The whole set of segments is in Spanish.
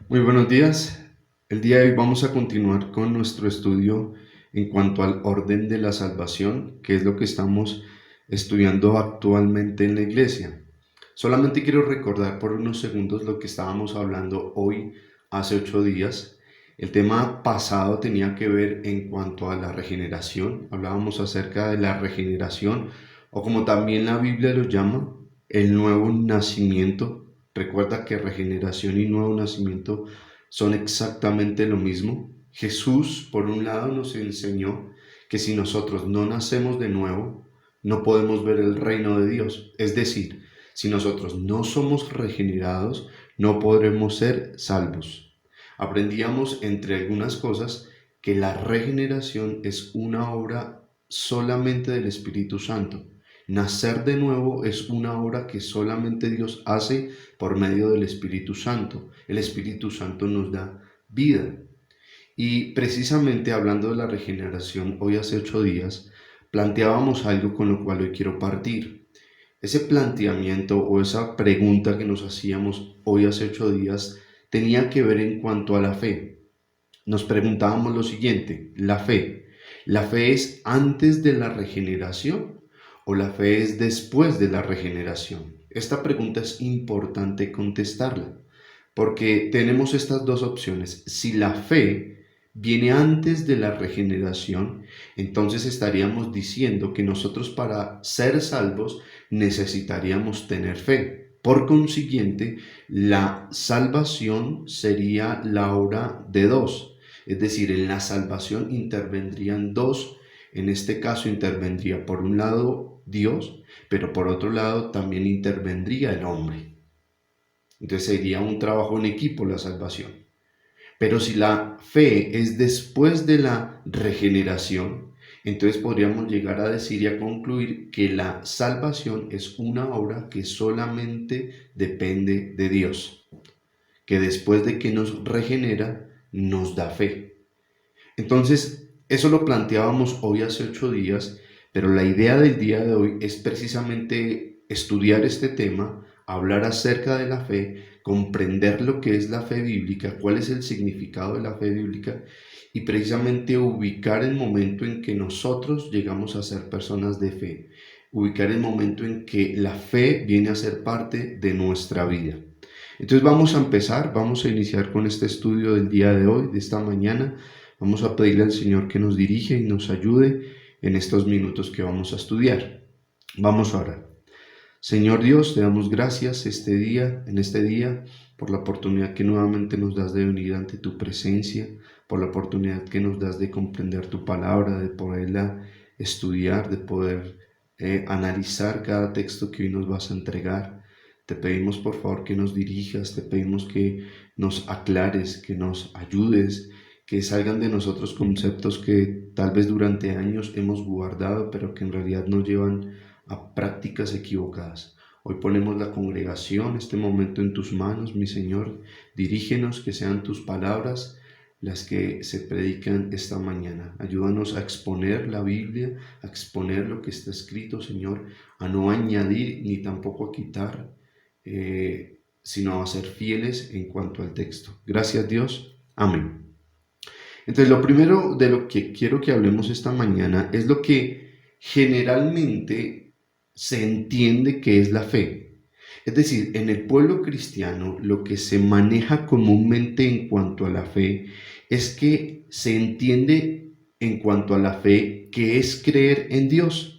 Muy buenos días. El día de hoy vamos a continuar con nuestro estudio en cuanto al orden de la salvación, que es lo que estamos estudiando actualmente en la iglesia. Solamente quiero recordar por unos segundos lo que estábamos hablando hoy, hace 8 días. El tema pasado tenía que ver en cuanto a la regeneración. Hablábamos acerca de la regeneración, o como también la Biblia lo llama, el nuevo nacimiento. Recuerda que regeneración y nuevo nacimiento son exactamente lo mismo. Jesús, por un lado, nos enseñó que si nosotros no nacemos de nuevo, no podemos ver el reino de Dios. Es decir, si nosotros no somos regenerados, no podremos ser salvos. Aprendíamos, entre algunas cosas, que la regeneración es una obra solamente del Espíritu Santo. Nacer de nuevo es una obra que solamente Dios hace por medio del Espíritu Santo. El Espíritu Santo nos da vida. Y precisamente hablando de la regeneración, hoy hace 8 días, planteábamos algo con lo cual hoy quiero partir. Ese planteamiento o esa pregunta que nos hacíamos hoy hace 8 días tenía que ver en cuanto a la fe. Nos preguntábamos lo siguiente: ¿la fe es antes de la regeneración o la fe es después de la regeneración? Esta pregunta es importante contestarla, porque tenemos estas dos opciones. Si la fe viene antes de la regeneración, entonces estaríamos diciendo que nosotros, para ser salvos, necesitaríamos tener fe. Por consiguiente, la salvación sería la obra de dos. Es decir, en la salvación intervendrían dos. En este caso intervendría por un lado Dios, pero por otro lado también intervendría el hombre. Entonces sería un trabajo en equipo la salvación. Pero si la fe es después de la regeneración, entonces podríamos llegar a decir y a concluir que la salvación es una obra que solamente depende de Dios, que después de que nos regenera, nos da fe. Entonces, eso lo planteábamos hoy hace 8 días, pero la idea del día de hoy es precisamente estudiar este tema, hablar acerca de la fe, comprender lo que es la fe bíblica, cuál es el significado de la fe bíblica y precisamente ubicar el momento en que nosotros llegamos a ser personas de fe, ubicar el momento en que la fe viene a ser parte de nuestra vida. Entonces vamos a empezar, vamos a iniciar con este estudio del día de hoy, de esta mañana. Vamos a pedirle al Señor que nos dirija y nos ayude en estos minutos que vamos a estudiar. Vamos a orar. Señor Dios, te damos gracias en este día, por la oportunidad que nuevamente nos das de venir ante tu presencia, por la oportunidad que nos das de comprender tu palabra, de poderla estudiar, de poder analizar cada texto que hoy nos vas a entregar. Te pedimos por favor que nos dirijas, te pedimos que nos aclares, que nos ayudes, que salgan de nosotros conceptos que tal vez durante años hemos guardado, pero que en realidad nos llevan a prácticas equivocadas. Hoy ponemos la congregación, este momento en tus manos, mi Señor. Dirígenos, que sean tus palabras las que se predican esta mañana. Ayúdanos a exponer la Biblia, a exponer lo que está escrito, Señor, a no añadir ni tampoco a quitar, sino a ser fieles en cuanto al texto. Gracias, Dios. Amén. Entonces, lo primero de lo que quiero que hablemos esta mañana es lo que generalmente se entiende que es la fe. Es decir, en el pueblo cristiano lo que se maneja comúnmente en cuanto a la fe es que se entiende en cuanto a la fe que es creer en Dios.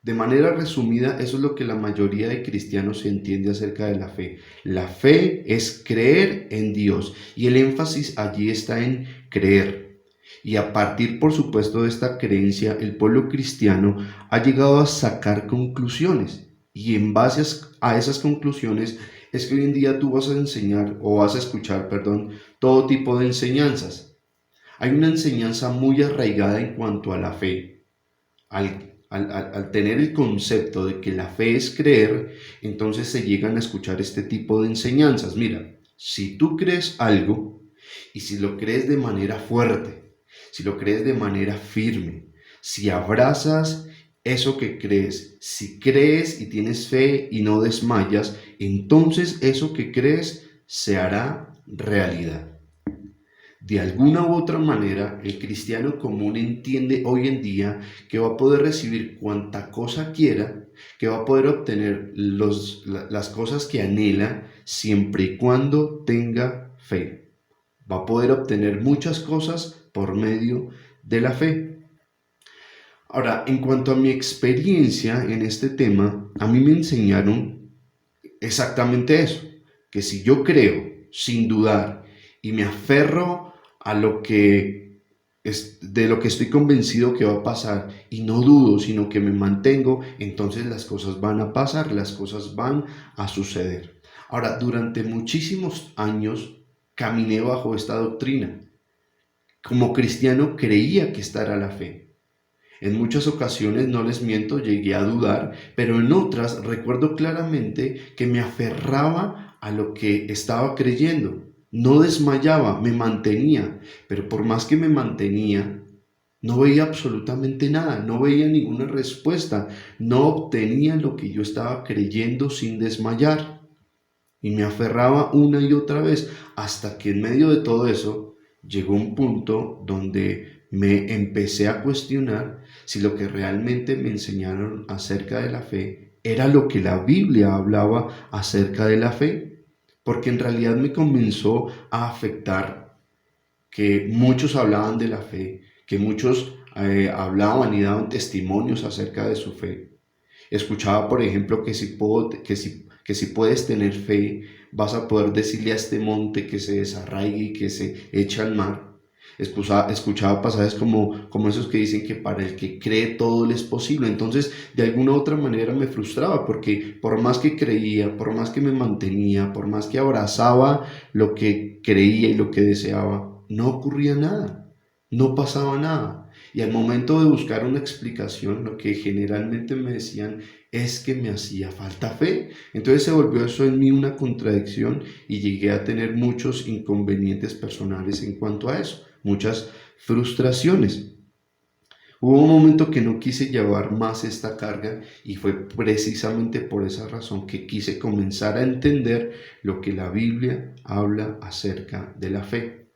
De manera resumida, eso es lo que la mayoría de cristianos entiende acerca de la fe. La fe es creer en Dios y el énfasis allí está en creer. Y a partir, por supuesto, de esta creencia, el pueblo cristiano ha llegado a sacar conclusiones. Y en base a esas conclusiones es que hoy en día tú vas a enseñar, o vas a escuchar, perdón, todo tipo de enseñanzas. Hay una enseñanza muy arraigada en cuanto a la fe. Al tener el concepto de que la fe es creer, entonces se llegan a escuchar este tipo de enseñanzas. Mira, si tú crees algo y si lo crees de manera fuerte, si lo crees de manera firme, si abrazas eso que crees, si crees y tienes fe y no desmayas, entonces eso que crees se hará realidad. De alguna u otra manera, el cristiano común entiende hoy en día que va a poder recibir cuanta cosa quiera, que va a poder obtener las cosas que anhela siempre y cuando tenga fe. Va a poder obtener muchas cosas por medio de la fe. Ahora, en cuanto a mi experiencia en este tema, a mí me enseñaron exactamente eso, que si yo creo sin dudar y me aferro a lo que de lo que estoy convencido que va a pasar y no dudo, sino que me mantengo, entonces las cosas van a pasar, las cosas van a suceder. Ahora, durante muchísimos años caminé bajo esta doctrina. Como cristiano creía que esta era la fe. En muchas ocasiones, no les miento, llegué a dudar, pero en otras recuerdo claramente que me aferraba a lo que estaba creyendo. No desmayaba, me mantenía, pero por más que me mantenía, no veía absolutamente nada, no veía ninguna respuesta, no obtenía lo que yo estaba creyendo sin desmayar. Y me aferraba una y otra vez, hasta que en medio de todo eso llegó un punto donde me empecé a cuestionar si lo que realmente me enseñaron acerca de la fe era lo que la Biblia hablaba acerca de la fe, porque en realidad me comenzó a afectar que muchos hablaban de la fe, que muchos hablaban y daban testimonios acerca de su fe. Escuchaba, por ejemplo, que si puedes tener fe, vas a poder decirle a este monte que se desarraigue y que se eche al mar. Escuchaba pasajes como esos que dicen que para el que cree todo le es posible. Entonces, de alguna u otra manera me frustraba porque por más que creía, por más que me mantenía, por más que abrazaba lo que creía y lo que deseaba, no ocurría nada, no pasaba nada. Y al momento de buscar una explicación, lo que generalmente me decían es que me hacía falta fe. Entonces se volvió eso en mí una contradicción y llegué a tener muchos inconvenientes personales en cuanto a eso, muchas frustraciones. Hubo un momento que no quise llevar más esta carga y fue precisamente por esa razón que quise comenzar a entender lo que la Biblia habla acerca de la fe.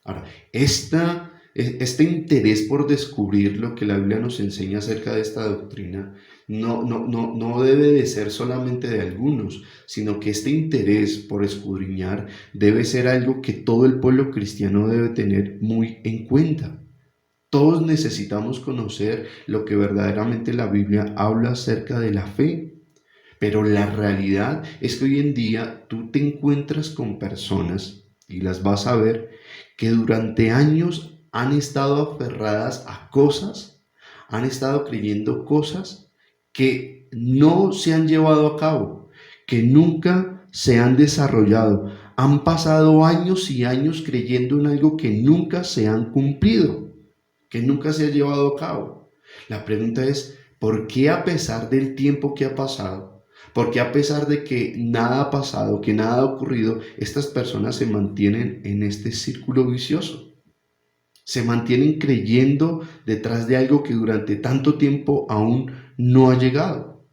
Ahora, este interés por descubrir lo que la Biblia nos enseña acerca de esta doctrina no debe de ser solamente de algunos, sino que este interés por escudriñar debe ser algo que todo el pueblo cristiano debe tener muy en cuenta. Todos necesitamos conocer lo que verdaderamente la Biblia habla acerca de la fe. Pero la realidad es que hoy en día tú te encuentras con personas, y las vas a ver, que durante años han estado aferradas a cosas, han estado creyendo cosas que no se han llevado a cabo, que nunca se han desarrollado. Han pasado años y años creyendo en algo que nunca se han cumplido, que nunca se ha llevado a cabo. La pregunta es, ¿por qué a pesar del tiempo que ha pasado? Porque a pesar de que nada ha pasado, que nada ha ocurrido, estas personas se mantienen en este círculo vicioso? Se mantienen creyendo detrás de algo que durante tanto tiempo aún no ha llegado.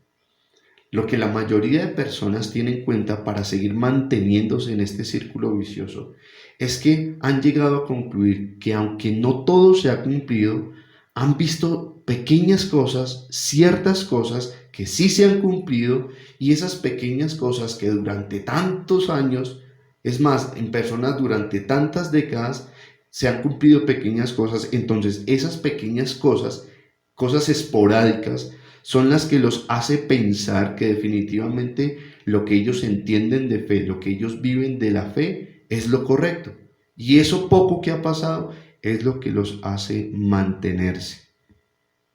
Lo que la mayoría de personas tienen en cuenta para seguir manteniéndose en este círculo vicioso es que han llegado a concluir que aunque no todo se ha cumplido, han visto pequeñas cosas, ciertas cosas que sí se han cumplido, y esas pequeñas cosas que durante tantos años, es más, en personas durante tantas décadas, se han cumplido pequeñas cosas. Entonces esas pequeñas cosas, cosas esporádicas, son las que los hace pensar que definitivamente lo que ellos entienden de fe, lo que ellos viven de la fe, es lo correcto. Y eso poco que ha pasado es lo que los hace mantenerse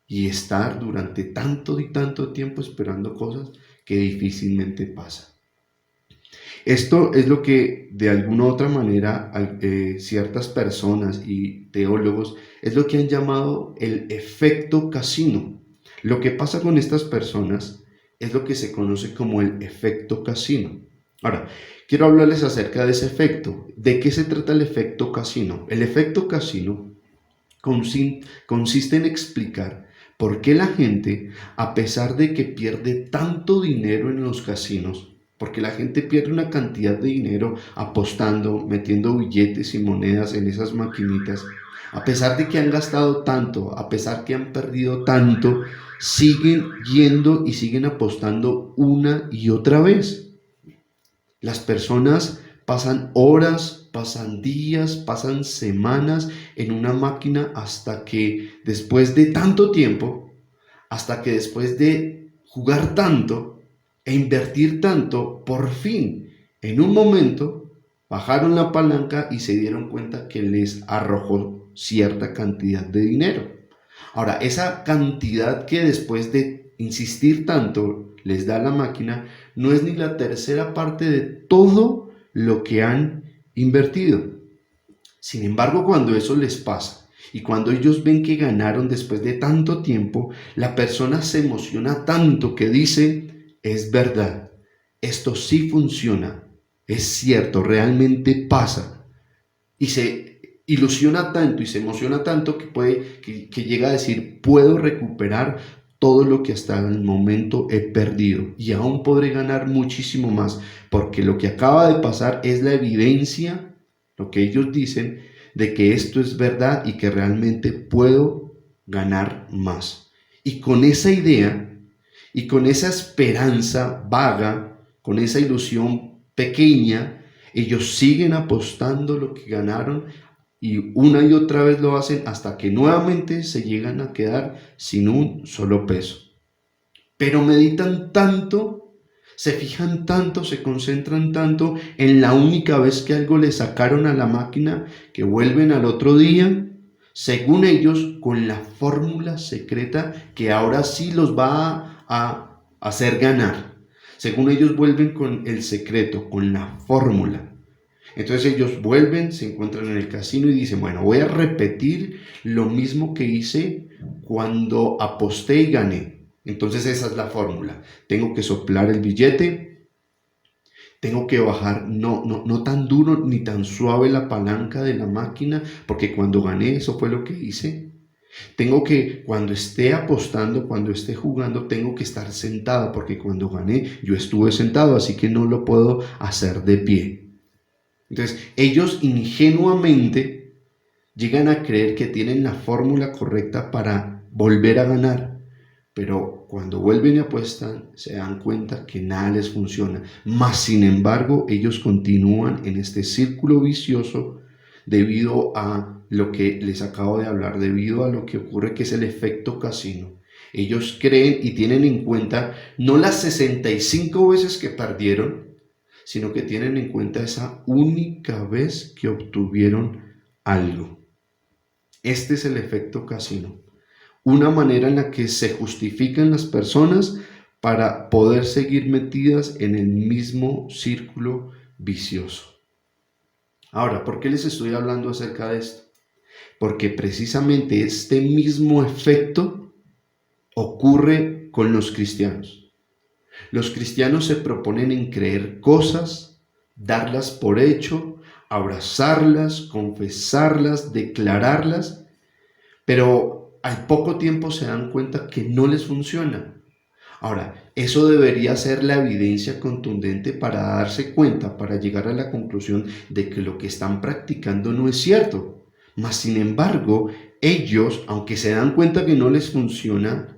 y estar durante tanto y tanto tiempo esperando cosas que difícilmente pasan. Esto es lo que de alguna u otra manera ciertas personas y teólogos es lo que han llamado el efecto casino. Lo que pasa con estas personas es lo que se conoce como el efecto casino. Ahora, quiero hablarles acerca de ese efecto. ¿De qué se trata el efecto casino? El efecto casino consiste en explicar por qué la gente, a pesar de que pierde tanto dinero en los casinos, porque la gente pierde una cantidad de dinero apostando, metiendo billetes y monedas en esas maquinitas. A pesar de que han gastado tanto, a pesar que han perdido tanto, siguen yendo y siguen apostando una y otra vez. Las personas pasan horas, pasan días, pasan semanas en una máquina hasta que después de tanto tiempo, hasta que después de jugar tanto e invertir tanto, por fin, en un momento, bajaron la palanca y se dieron cuenta que les arrojó cierta cantidad de dinero. Ahora, esa cantidad que después de insistir tanto les da la máquina, no es ni la tercera parte de todo lo que han invertido. Sin embargo, cuando eso les pasa y cuando ellos ven que ganaron después de tanto tiempo, la persona se emociona tanto que dice, es verdad, esto sí funciona, es cierto, realmente pasa. Y se ilusiona tanto y se emociona tanto que llega a decir, puedo recuperar todo lo que hasta el momento he perdido y aún podré ganar muchísimo más, porque lo que acaba de pasar es la evidencia, lo que ellos dicen, de que esto es verdad y que realmente puedo ganar más. Y con esa idea y con esa esperanza vaga, con esa ilusión pequeña, ellos siguen apostando lo que ganaron y una y otra vez lo hacen hasta que nuevamente se llegan a quedar sin un solo peso. Pero meditan tanto, se fijan tanto, se concentran tanto en la única vez que algo le sacaron a la máquina, que vuelven al otro día, según ellos, con la fórmula secreta que ahora sí los va a hacer ganar. Según ellos vuelven con el secreto, con la fórmula. Entonces ellos vuelven, se encuentran en el casino y dicen, bueno, voy a repetir lo mismo que hice cuando aposté y gané. Entonces esa es la fórmula. Tengo que soplar el billete, tengo que bajar no tan duro ni tan suave la palanca de la máquina, porque cuando gané eso fue lo que hice. Tengo que, cuando esté apostando, cuando esté jugando, tengo que estar sentado, porque cuando gané yo estuve sentado, así que no lo puedo hacer de pie. Entonces, ellos ingenuamente llegan a creer que tienen la fórmula correcta para volver a ganar, pero cuando vuelven y apuestan, se dan cuenta que nada les funciona. Mas, sin embargo, ellos continúan en este círculo vicioso debido a lo que les acabo de hablar, debido a lo que ocurre, que es el efecto casino. Ellos creen y tienen en cuenta no las 65 veces que perdieron, sino que tienen en cuenta esa única vez que obtuvieron algo. Este es el efecto casino, una manera en la que se justifican las personas para poder seguir metidas en el mismo círculo vicioso. Ahora, ¿por qué les estoy hablando acerca de esto? Porque precisamente este mismo efecto ocurre con los cristianos. Los cristianos se proponen en creer cosas, darlas por hecho, abrazarlas, confesarlas, declararlas, pero al poco tiempo se dan cuenta que no les funciona. Ahora, eso debería ser la evidencia contundente para darse cuenta, para llegar a la conclusión de que lo que están practicando no es cierto. Mas, sin embargo, ellos, aunque se dan cuenta que no les funciona,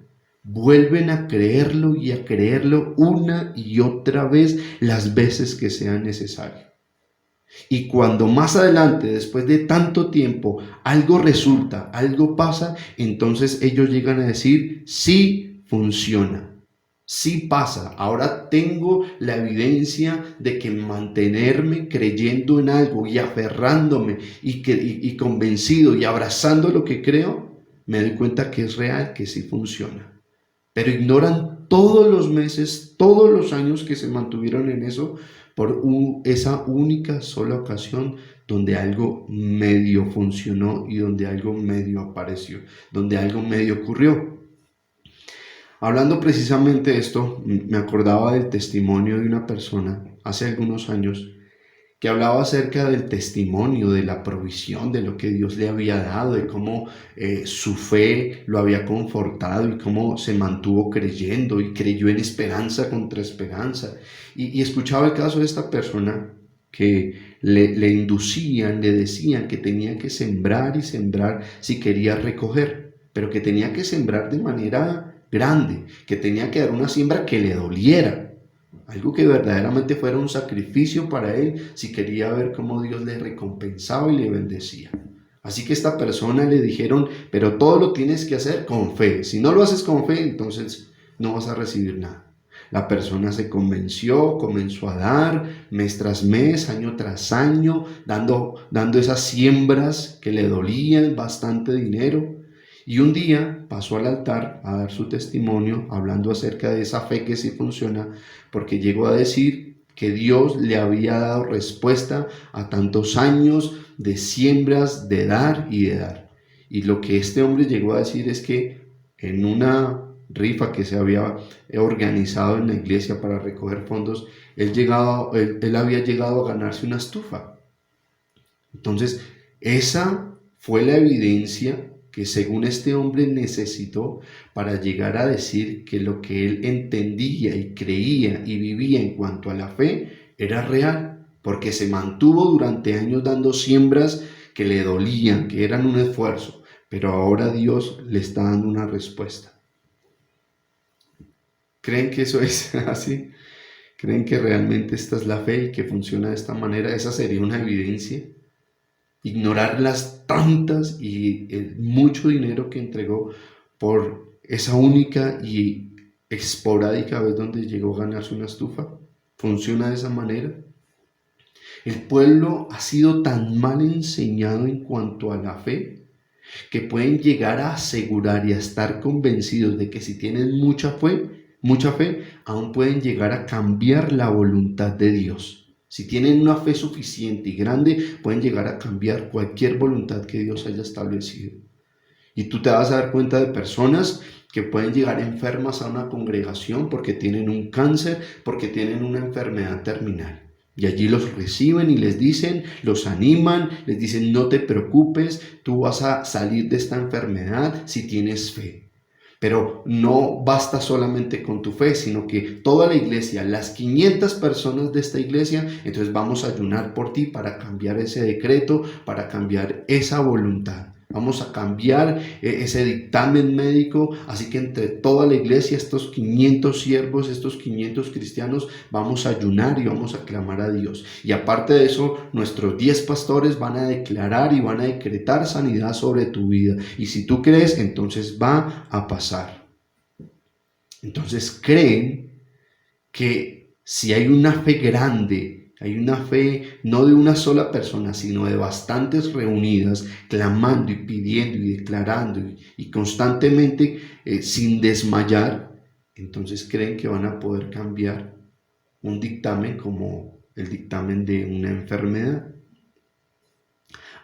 vuelven a creerlo y a creerlo una y otra vez las veces que sea necesario. Y cuando más adelante, después de tanto tiempo, algo resulta, algo pasa, entonces ellos llegan a decir, sí funciona. Sí pasa, ahora tengo la evidencia de que mantenerme creyendo en algo y aferrándome y convencido y abrazando lo que creo, me doy cuenta que es real, que sí funciona. Pero ignoran todos los meses, todos los años que se mantuvieron en eso por esa única sola ocasión donde algo medio funcionó y donde algo medio apareció, donde algo medio ocurrió. Hablando precisamente de esto, me acordaba del testimonio de una persona hace algunos años que hablaba acerca del testimonio, de la provisión, de lo que Dios le había dado, de cómo su fe lo había confortado y cómo se mantuvo creyendo y creyó en esperanza contra esperanza. Y escuchaba el caso de esta persona que le inducían, le decían que tenía que sembrar y sembrar si quería recoger, pero que tenía que sembrar de manera grande, que tenía que dar una siembra que le doliera, algo que verdaderamente fuera un sacrificio para él si quería ver cómo Dios le recompensaba y le bendecía. Así que esta persona le dijeron, pero todo lo tienes que hacer con fe. Si no lo haces con fe, entonces no vas a recibir nada. La persona se convenció, comenzó a dar mes tras mes, año tras año, dando esas siembras que le dolían, bastante dinero. Y un día pasó al altar a dar su testimonio, hablando acerca de esa fe que sí funciona, porque llegó a decir que Dios le había dado respuesta a tantos años de siembras, de dar y de dar. Y lo que este hombre llegó a decir es que en una rifa que se había organizado en la iglesia para recoger fondos, él había llegado a ganarse una estufa. Entonces, esa fue la evidencia que según este hombre necesitó para llegar a decir que lo que él entendía y creía y vivía en cuanto a la fe era real, porque se mantuvo durante años dando siembras que le dolían, que eran un esfuerzo, pero ahora Dios le está dando una respuesta. ¿Creen que eso es así? ¿Creen que realmente esta es la fe y que funciona de esta manera? Esa sería una evidencia. Ignorar las tantas y el mucho dinero que entregó por esa única y esporádica vez donde llegó a ganarse una estufa. ¿Funciona de esa manera? El pueblo ha sido tan mal enseñado en cuanto a la fe que pueden llegar a asegurar y a estar convencidos de que si tienen mucha fe, aún pueden llegar a cambiar la voluntad de Dios. Si tienen una fe suficiente y grande, pueden llegar a cambiar cualquier voluntad que Dios haya establecido. Y tú te vas a dar cuenta de personas que pueden llegar enfermas a una congregación porque tienen un cáncer, porque tienen una enfermedad terminal. Y allí los reciben y les dicen, los animan, les dicen, no te preocupes, tú vas a salir de esta enfermedad si tienes fe. Pero no basta solamente con tu fe, sino que toda la iglesia, las 500 personas de esta iglesia, entonces vamos a ayunar por ti para cambiar ese decreto, para cambiar esa voluntad. Vamos a cambiar ese dictamen médico, así que entre toda la iglesia, estos 500 siervos, estos 500 cristianos, vamos a ayunar y vamos a clamar a Dios. Y aparte de eso, nuestros 10 pastores van a declarar y van a decretar sanidad sobre tu vida. Y si tú crees, entonces va a pasar. Entonces creen que si hay una fe grande, hay una fe no de una sola persona, sino de bastantes reunidas, clamando y pidiendo y declarando y constantemente sin desmayar, entonces creen que van a poder cambiar un dictamen como el dictamen de una enfermedad.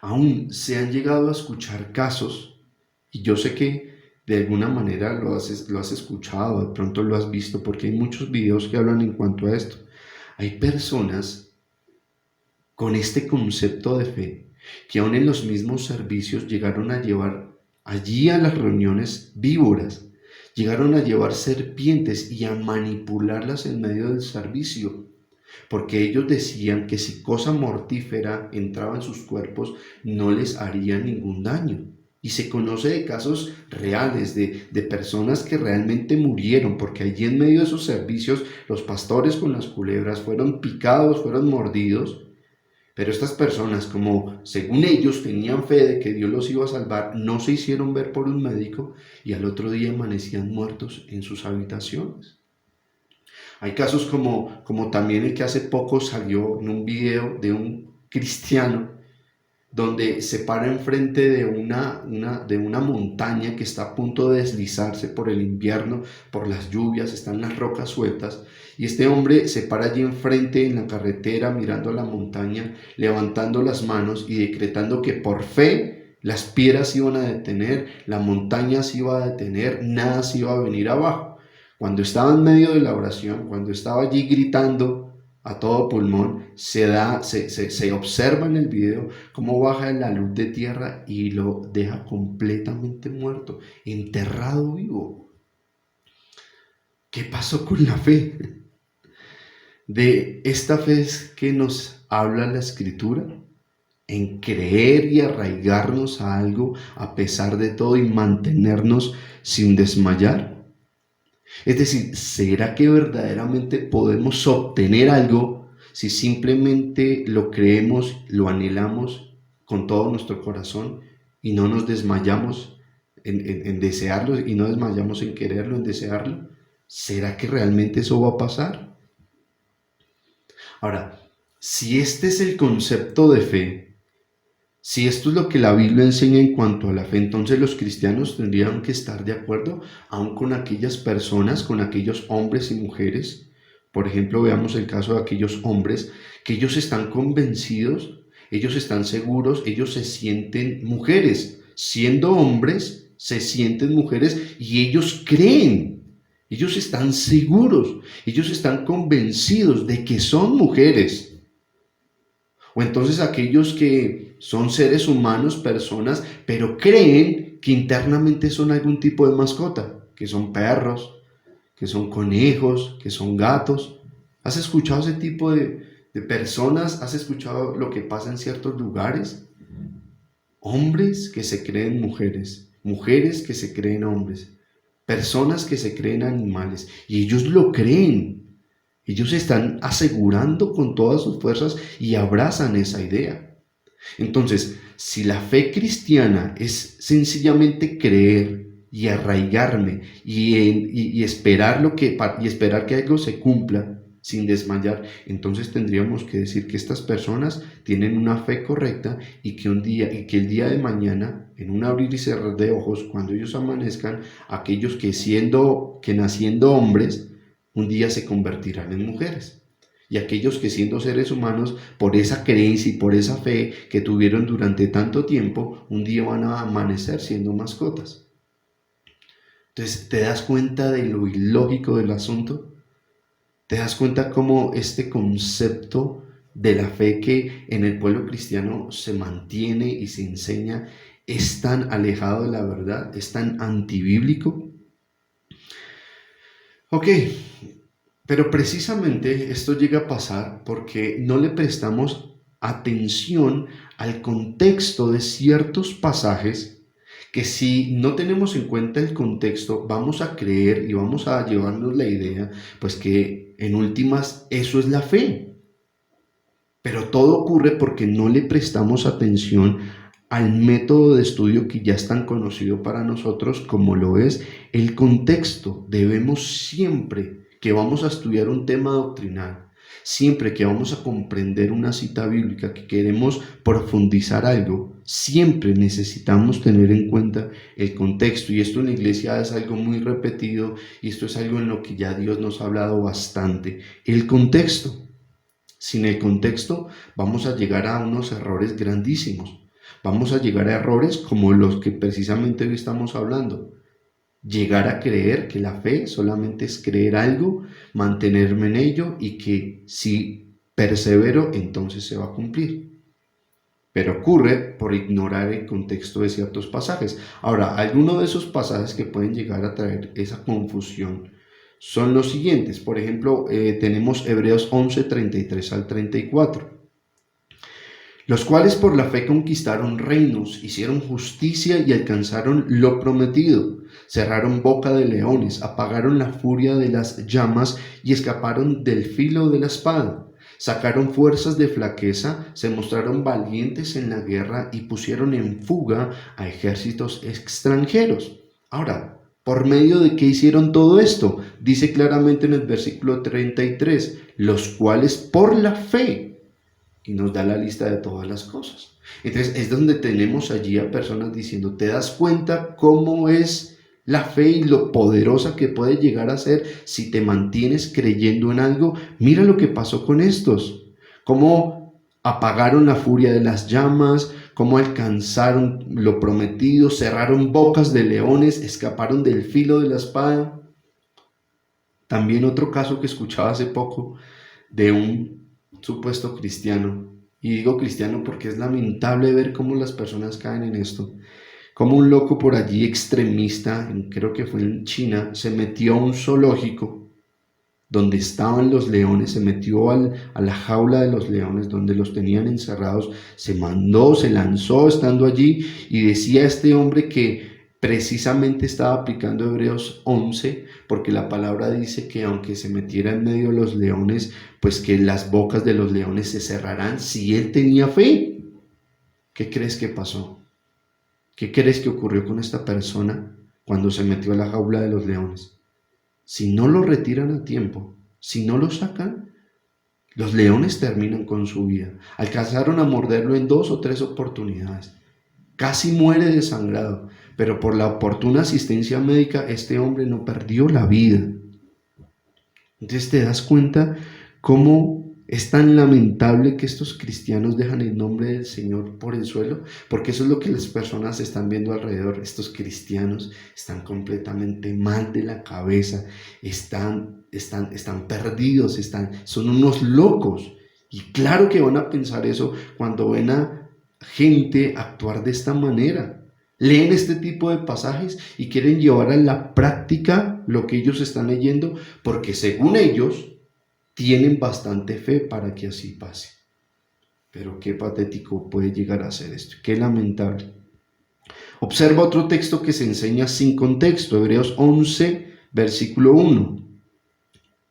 Aún se han llegado a escuchar casos, y yo sé que de alguna manera lo has escuchado, de pronto lo has visto, porque hay muchos videos que hablan en cuanto a esto. Hay personas con este concepto de fe que aún en los mismos servicios llegaron a llevar allí a las reuniones víboras, llegaron a llevar serpientes y a manipularlas en medio del servicio, porque ellos decían que si cosa mortífera entraba en sus cuerpos no les haría ningún daño. Y se conoce de casos reales de personas que realmente murieron, porque allí en medio de esos servicios los pastores con las culebras fueron picados, fueron mordidos. Pero estas personas, como según ellos tenían fe de que Dios los iba a salvar, no se hicieron ver por un médico y al otro día amanecían muertos en sus habitaciones. Hay casos como también el que hace poco salió en un video de un cristiano donde se para enfrente de una montaña que está a punto de deslizarse por el invierno, por las lluvias, están las rocas sueltas, y este hombre se para allí enfrente en la carretera mirando a la montaña, levantando las manos y decretando que por fe las piedras se iban a detener, la montaña se iba a detener, nada se iba a venir abajo. Cuando estaba en medio de la oración, cuando estaba allí gritando a todo pulmón, se observa en el video cómo baja la luz de tierra y lo deja completamente muerto, enterrado vivo. ¿Qué pasó con la fe? De esta fe es que nos habla la Escritura, en creer y arraigarnos a algo a pesar de todo y mantenernos sin desmayar. Es decir, ¿será que verdaderamente podemos obtener algo si simplemente lo creemos, lo anhelamos con todo nuestro corazón y no nos desmayamos en desearlo y no desmayamos en quererlo, en desearlo? ¿Será que realmente eso va a pasar? Ahora, si este es el concepto de fe, si esto es lo que la Biblia enseña en cuanto a la fe, entonces los cristianos tendrían que estar de acuerdo aún con aquellas personas, con aquellos hombres y mujeres. Por ejemplo, veamos el caso de aquellos hombres que ellos están convencidos, ellos están seguros, ellos se sienten mujeres. Siendo hombres, se sienten mujeres y ellos creen. Ellos están seguros, ellos están convencidos de que son mujeres. O entonces aquellos que son seres humanos, personas, pero creen que internamente son algún tipo de mascota, que son perros, que son conejos, que son gatos. ¿Has escuchado ese tipo de personas? ¿Has escuchado lo que pasa en ciertos lugares? Hombres que se creen mujeres, mujeres que se creen hombres, personas que se creen animales, y ellos lo creen. Ellos están asegurando con todas sus fuerzas y abrazan esa idea. Entonces, si la fe cristiana es sencillamente creer y arraigarme y esperar y esperar que algo se cumpla sin desmayar, entonces tendríamos que decir que estas personas tienen una fe correcta y que el día de mañana, en un abrir y cerrar de ojos, cuando ellos amanezcan, aquellos que naciendo hombres, un día se convertirán en mujeres. Y aquellos que siendo seres humanos, por esa creencia y por esa fe que tuvieron durante tanto tiempo, un día van a amanecer siendo mascotas. Entonces, ¿te das cuenta de lo ilógico del asunto? ¿Te das cuenta cómo este concepto de la fe que en el pueblo cristiano se mantiene y se enseña es tan alejado de la verdad, es tan antibíblico? Ok, pero precisamente esto llega a pasar porque no le prestamos atención al contexto de ciertos pasajes que si no tenemos en cuenta el contexto vamos a creer y vamos a llevarnos la idea pues que en últimas eso es la fe. Pero todo ocurre porque no le prestamos atención al método de estudio que ya es tan conocido para nosotros como lo es el contexto. Debemos siempre que vamos a estudiar un tema doctrinal, siempre que vamos a comprender una cita bíblica, que queremos profundizar algo, siempre necesitamos tener en cuenta el contexto. Y esto en la iglesia es algo muy repetido y esto es algo en lo que ya Dios nos ha hablado bastante. El contexto. Sin el contexto vamos a llegar a unos errores grandísimos. Vamos a llegar a errores como los que precisamente hoy estamos hablando. Llegar a creer que la fe solamente es creer algo, mantenerme en ello y que si persevero entonces se va a cumplir. Pero ocurre por ignorar el contexto de ciertos pasajes. Ahora, algunos de esos pasajes que pueden llegar a traer esa confusión son los siguientes. Por ejemplo, tenemos Hebreos 11, 33 al 34. Los cuales por la fe conquistaron reinos, hicieron justicia y alcanzaron lo prometido. Cerraron boca de leones, apagaron la furia de las llamas y escaparon del filo de la espada. Sacaron fuerzas de flaqueza, se mostraron valientes en la guerra y pusieron en fuga a ejércitos extranjeros. Ahora, ¿por medio de qué hicieron todo esto? Dice claramente en el versículo 33, los cuales por la fe, y nos da la lista de todas las cosas. Entonces es donde tenemos allí a personas diciendo, ¿te das cuenta cómo es la fe y lo poderosa que puede llegar a ser si te mantienes creyendo en algo? Mira lo que pasó con estos, cómo apagaron la furia de las llamas, cómo alcanzaron lo prometido, cerraron bocas de leones, escaparon del filo de la espada. También otro caso que escuchaba hace poco, de un supuesto cristiano. Y digo cristiano porque es lamentable ver cómo las personas caen en esto. Como un loco por allí extremista, creo que fue en China, se metió a un zoológico donde estaban los leones, se metió a la jaula de los leones donde los tenían encerrados, se lanzó estando allí y decía este hombre que precisamente estaba aplicando Hebreos 11, porque la palabra dice que aunque se metiera en medio de los leones, pues que las bocas de los leones se cerrarán si él tenía fe. ¿Qué crees que pasó? ¿Qué crees que ocurrió con esta persona cuando se metió a la jaula de los leones? Si no lo retiran a tiempo, si no lo sacan, los leones terminan con su vida. Alcanzaron a morderlo en 2 o 3 oportunidades. Casi muere desangrado, pero por la oportuna asistencia médica este hombre no perdió la vida. Entonces te das cuenta cómo es tan lamentable que estos cristianos dejan el nombre del Señor por el suelo, porque eso es lo que las personas están viendo alrededor. Estos cristianos están completamente mal de la cabeza, están perdidos, son unos locos. Y claro que van a pensar eso cuando ven a gente actuar de esta manera. Leen este tipo de pasajes y quieren llevar a la práctica lo que ellos están leyendo, porque según ellos tienen bastante fe para que así pase. Pero qué patético puede llegar a ser esto, qué lamentable. Observa otro texto que se enseña sin contexto, Hebreos 11, versículo 1.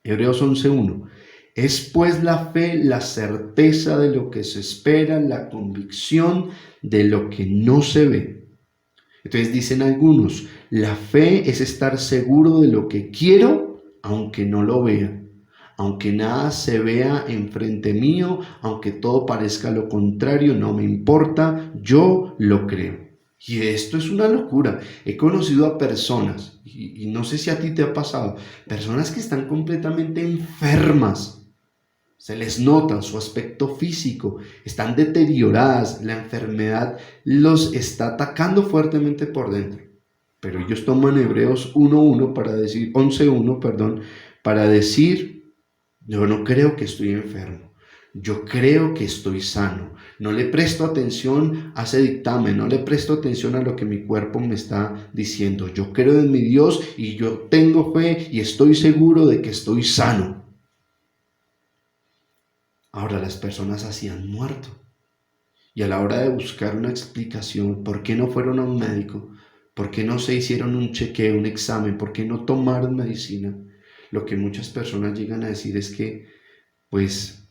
Hebreos 11:1. Es pues la fe la certeza de lo que se espera, la convicción de lo que no se ve. Entonces dicen algunos, la fe es estar seguro de lo que quiero, aunque no lo vea. Aunque nada se vea enfrente mío, aunque todo parezca lo contrario, no me importa, yo lo creo. Y esto es una locura. He conocido a personas, y no sé si a ti te ha pasado, personas que están completamente enfermas. Se les nota su aspecto físico, están deterioradas, la enfermedad los está atacando fuertemente por dentro. Pero ellos toman Hebreos 1:1 para decir, 11:1, perdón, para decir, yo no creo que estoy enfermo, yo creo que estoy sano. No le presto atención a ese dictamen, no le presto atención a lo que mi cuerpo me está diciendo. Yo creo en mi Dios y yo tengo fe y estoy seguro de que estoy sano. Ahora las personas así han muerto. Y a la hora de buscar una explicación, ¿por qué no fueron a un médico? ¿Por qué no se hicieron un chequeo, un examen? ¿Por qué no tomaron medicina? Lo que muchas personas llegan a decir es que, pues,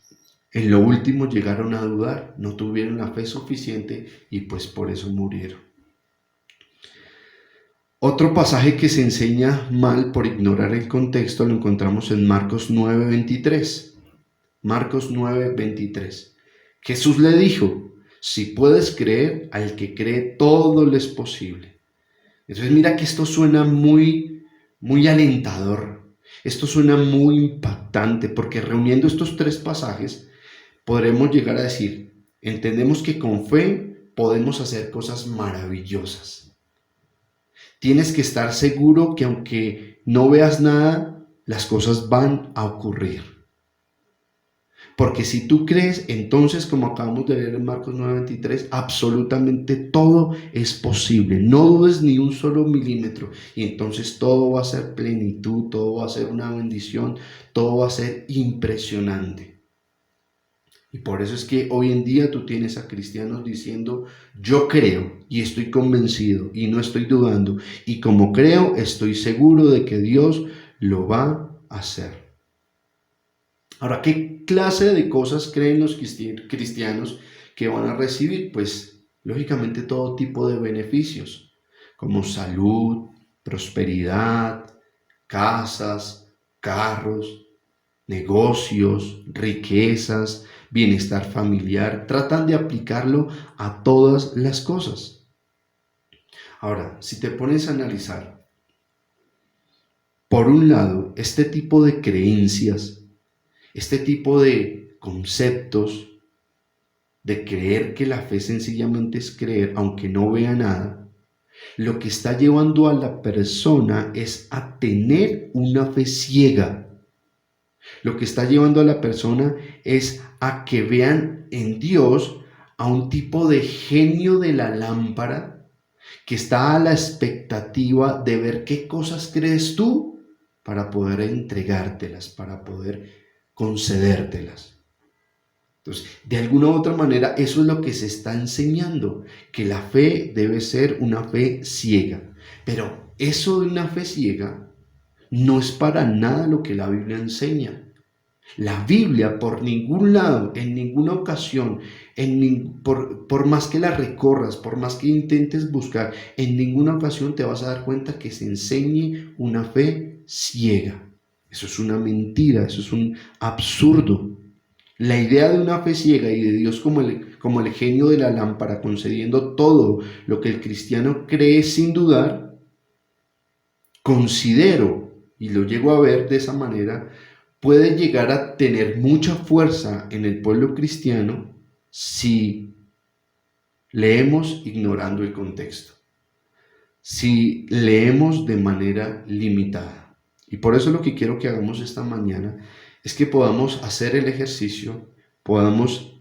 en lo último llegaron a dudar, no tuvieron la fe suficiente y pues por eso murieron. Otro pasaje que se enseña mal por ignorar el contexto lo encontramos en Marcos 9:23. Marcos 9:23. Jesús le dijo, si puedes creer, al que cree todo le es posible. Entonces mira que esto suena muy, muy alentador. Esto suena muy impactante porque reuniendo estos 3 pasajes podremos llegar a decir, entendemos que con fe podemos hacer cosas maravillosas. Tienes que estar seguro que aunque no veas nada, las cosas van a ocurrir. Porque si tú crees, entonces, como acabamos de leer en Marcos 9:23, absolutamente todo es posible. No dudes ni un solo milímetro. Y entonces todo va a ser plenitud, todo va a ser una bendición, todo va a ser impresionante. Y por eso es que hoy en día tú tienes a cristianos diciendo, yo creo y estoy convencido y no estoy dudando. Y como creo, estoy seguro de que Dios lo va a hacer. Ahora, ¿qué clase de cosas creen los cristianos que van a recibir? Pues, lógicamente, todo tipo de beneficios, como salud, prosperidad, casas, carros, negocios, riquezas, bienestar familiar. Tratan de aplicarlo a todas las cosas. Ahora, si te pones a analizar, por un lado, este tipo de creencias, este tipo de conceptos, de creer que la fe sencillamente es creer aunque no vea nada, lo que está llevando a la persona es a tener una fe ciega. Lo que está llevando a la persona es a que vean en Dios a un tipo de genio de la lámpara que está a la expectativa de ver qué cosas crees tú para poder entregártelas, para poder concedértelas. Entonces, de alguna u otra manera, eso es lo que se está enseñando, que la fe debe ser una fe ciega. Pero eso de una fe ciega no es para nada lo que la Biblia enseña. La Biblia por ningún lado, en ninguna ocasión, por más que la recorras, por más que intentes buscar, en ninguna ocasión te vas a dar cuenta que se enseñe una fe ciega. Eso es una mentira, eso es un absurdo. La idea de una fe ciega y de Dios como el genio de la lámpara, concediendo todo lo que el cristiano cree sin dudar, considero, y lo llego a ver de esa manera, puede llegar a tener mucha fuerza en el pueblo cristiano si leemos ignorando el contexto, si leemos de manera limitada. Y por eso lo que quiero que hagamos esta mañana es que podamos hacer el ejercicio, podamos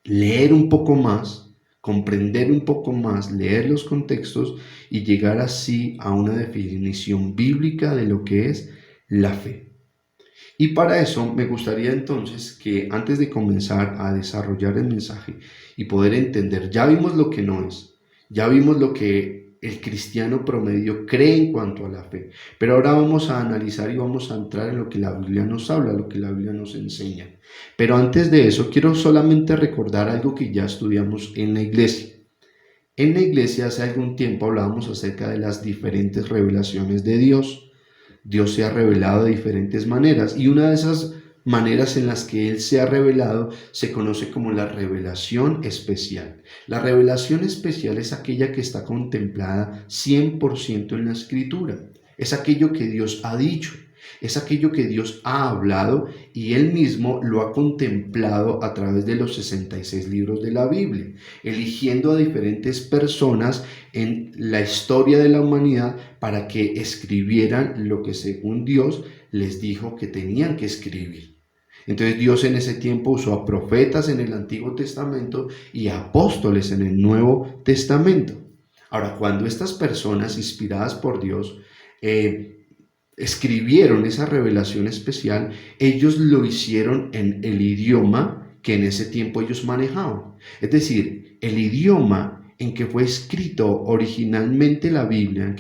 leer un poco más, comprender un poco más, leer los contextos y llegar así a una definición bíblica de lo que es la fe. Y para eso me gustaría entonces que antes de comenzar a desarrollar el mensaje y poder entender, ya vimos lo que no es, ya vimos lo que el cristiano promedio cree en cuanto a la fe, pero ahora vamos a analizar y vamos a entrar en lo que la Biblia nos habla, lo que la Biblia nos enseña. Pero antes de eso quiero solamente recordar algo que ya estudiamos en la iglesia. En la iglesia hace algún tiempo hablábamos acerca de las diferentes revelaciones de Dios. Dios se ha revelado de diferentes maneras y una de esas maneras en las que Él se ha revelado se conoce como la revelación especial. La revelación especial es aquella que está contemplada 100% en la Escritura. Es aquello que Dios ha dicho, es aquello que Dios ha hablado y Él mismo lo ha contemplado a través de los 66 libros de la Biblia, eligiendo a diferentes personas en la historia de la humanidad para que escribieran lo que según Dios les dijo que tenían que escribir. Entonces Dios en ese tiempo usó a profetas en el Antiguo Testamento y a apóstoles en el Nuevo Testamento. Ahora, cuando estas personas inspiradas por Dios escribieron esa revelación especial, ellos lo hicieron en el idioma que en ese tiempo ellos manejaban. Es decir, el idioma en que fue escrito originalmente la Biblia,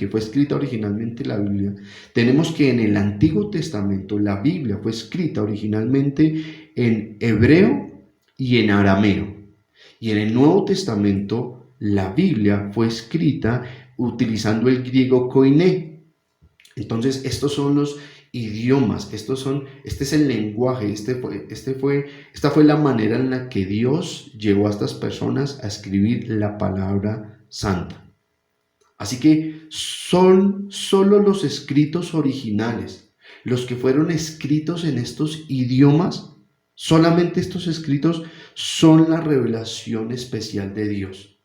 tenemos que en el Antiguo Testamento la Biblia fue escrita originalmente en hebreo y en arameo. Y en el Nuevo Testamento la Biblia fue escrita utilizando el griego koiné. Entonces, estos son los idiomas, este es el lenguaje, esta fue la manera en la que Dios llevó a estas personas a escribir la palabra santa. Así que son solo los escritos originales, los que fueron escritos en estos idiomas, solamente estos escritos son la revelación especial de Dios.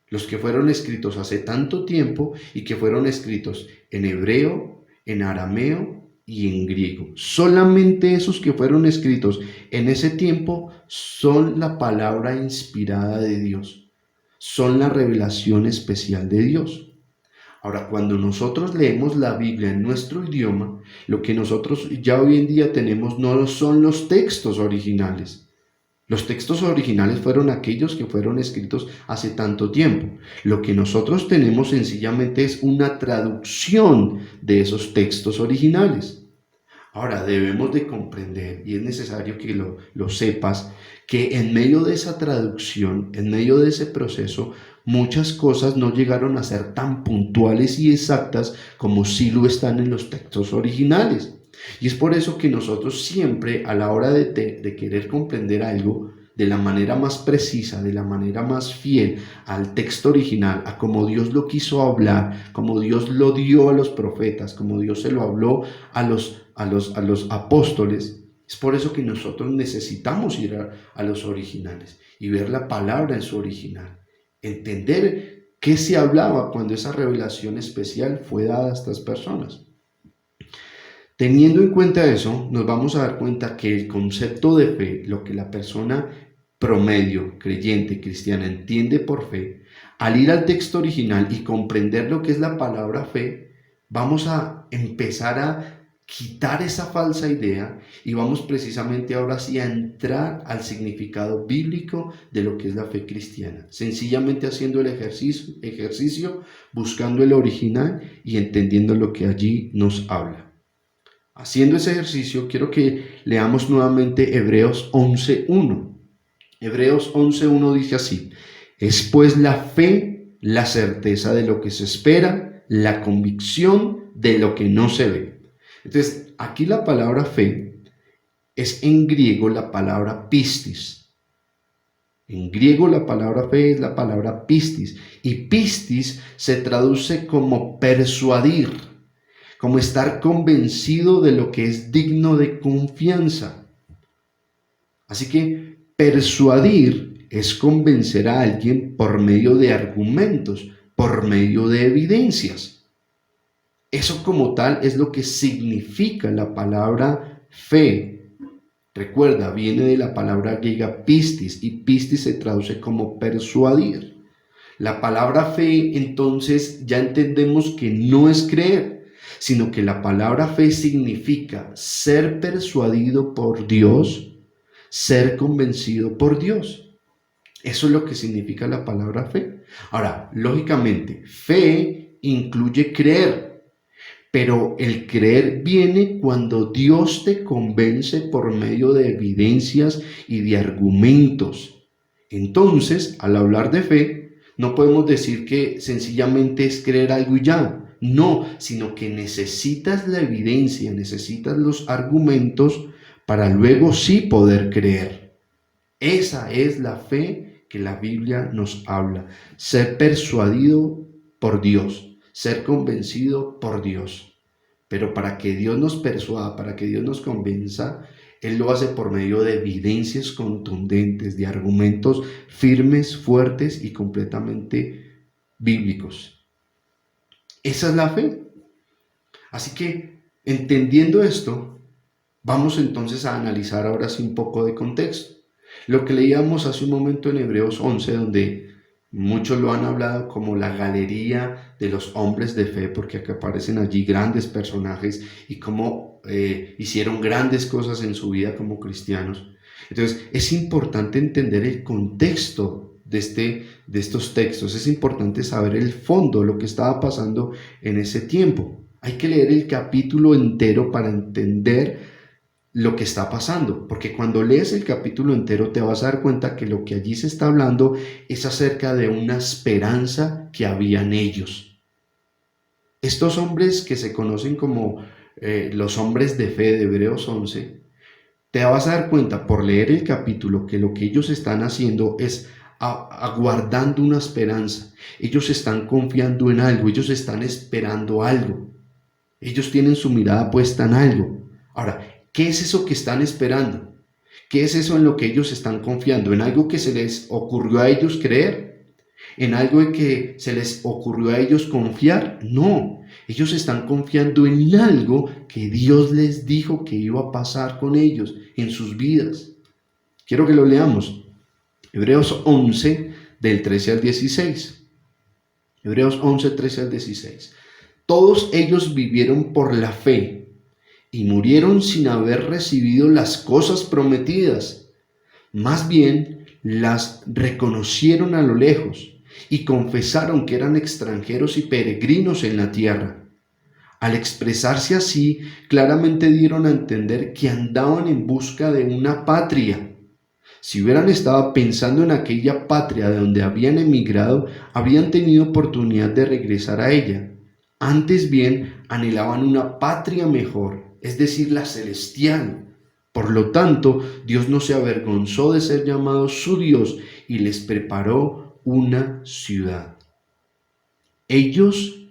Los que fueron escritos hace tanto tiempo y que fueron escritos en hebreo, en arameo y en griego. Solamente esos que fueron escritos en ese tiempo son la palabra inspirada de Dios, son la revelación especial de Dios. Ahora, cuando nosotros leemos la Biblia en nuestro idioma, lo que nosotros ya hoy en día tenemos no son los textos originales. Los textos originales fueron aquellos que fueron escritos hace tanto tiempo. Lo que nosotros tenemos sencillamente es una traducción de esos textos originales. Ahora debemos de comprender, y es necesario que lo sepas, que en medio de esa traducción, en medio de ese proceso, muchas cosas no llegaron a ser tan puntuales y exactas como sí lo están en los textos originales. Y es por eso que nosotros siempre a la hora de querer comprender algo de la manera más precisa, de la manera más fiel al texto original, a como Dios lo quiso hablar, como Dios lo dio a los profetas, como Dios se lo habló a los apóstoles, es por eso que nosotros necesitamos ir a los originales y ver la palabra en su original, entender qué se hablaba cuando esa revelación especial fue dada a estas personas. Teniendo en cuenta eso, nos vamos a dar cuenta que el concepto de fe, lo que la persona promedio, creyente, cristiana entiende por fe, al ir al texto original y comprender lo que es la palabra fe, vamos a empezar a quitar esa falsa idea y vamos precisamente ahora sí a entrar al significado bíblico de lo que es la fe cristiana, sencillamente haciendo el ejercicio buscando el original y entendiendo lo que allí nos habla. Haciendo ese ejercicio, quiero que leamos nuevamente Hebreos 11.1. Hebreos 11.1 dice así: es pues la fe, la certeza de lo que se espera, la convicción de lo que no se ve. Entonces, aquí la palabra fe es en griego la palabra pistis. En griego la palabra fe es la palabra pistis, y pistis se traduce como persuadir, como estar convencido de lo que es digno de confianza. Así que persuadir es convencer a alguien por medio de argumentos, por medio de evidencias. Eso como tal es lo que significa la palabra fe. Recuerda, viene de la palabra griega pistis, y pistis se traduce como persuadir. La palabra fe, entonces, ya entendemos que no es creer, sino que la palabra fe significa ser persuadido por Dios, ser convencido por Dios. Eso es lo que significa la palabra fe. Ahora, lógicamente, fe incluye creer, pero el creer viene cuando Dios te convence por medio de evidencias y de argumentos. Entonces, al hablar de fe, no podemos decir que sencillamente es creer algo y ya. No, sino que necesitas la evidencia, necesitas los argumentos para luego sí poder creer. Esa es la fe que la Biblia nos habla. Ser persuadido por Dios, ser convencido por Dios. Pero para que Dios nos persuada, para que Dios nos convenza, Él lo hace por medio de evidencias contundentes, de argumentos firmes, fuertes y completamente bíblicos. Esa es la fe. Así que, entendiendo esto, vamos entonces a analizar ahora sí un poco de contexto. Lo que leíamos hace un momento en Hebreos 11, donde muchos lo han hablado como la galería de los hombres de fe, porque acá aparecen allí grandes personajes y cómo hicieron grandes cosas en su vida como cristianos. Entonces, es importante entender el contexto de estos textos. Es importante saber el fondo, lo que estaba pasando en ese tiempo. Hay que leer el capítulo entero para entender lo que está pasando, porque cuando lees el capítulo entero te vas a dar cuenta que lo que allí se está hablando es acerca de una esperanza que había en ellos. Estos hombres que se conocen como los hombres de fe de Hebreos 11, te vas a dar cuenta por leer el capítulo que lo que ellos están haciendo es aguardando una esperanza. Ellos están confiando en algo, ellos están esperando algo. Ellos tienen su mirada puesta en algo. Ahora, ¿qué es eso que están esperando? ¿Qué es eso en lo que ellos están confiando? ¿En algo que se les ocurrió a ellos creer? ¿En algo en que se les ocurrió a ellos confiar? No, ellos están confiando en algo que Dios les dijo que iba a pasar con ellos en sus vidas. Quiero que lo leamos. Hebreos 11, del 13 al 16. Hebreos 11, 13 al 16. Todos ellos vivieron por la fe y murieron sin haber recibido las cosas prometidas. Más bien, las reconocieron a lo lejos y confesaron que eran extranjeros y peregrinos en la tierra. Al expresarse así, claramente dieron a entender que andaban en busca de una patria. Si hubieran estado pensando en aquella patria de donde habían emigrado, habrían tenido oportunidad de regresar a ella. Antes bien, anhelaban una patria mejor, es decir, la celestial. Por lo tanto, Dios no se avergonzó de ser llamado su Dios y les preparó una ciudad. Ellos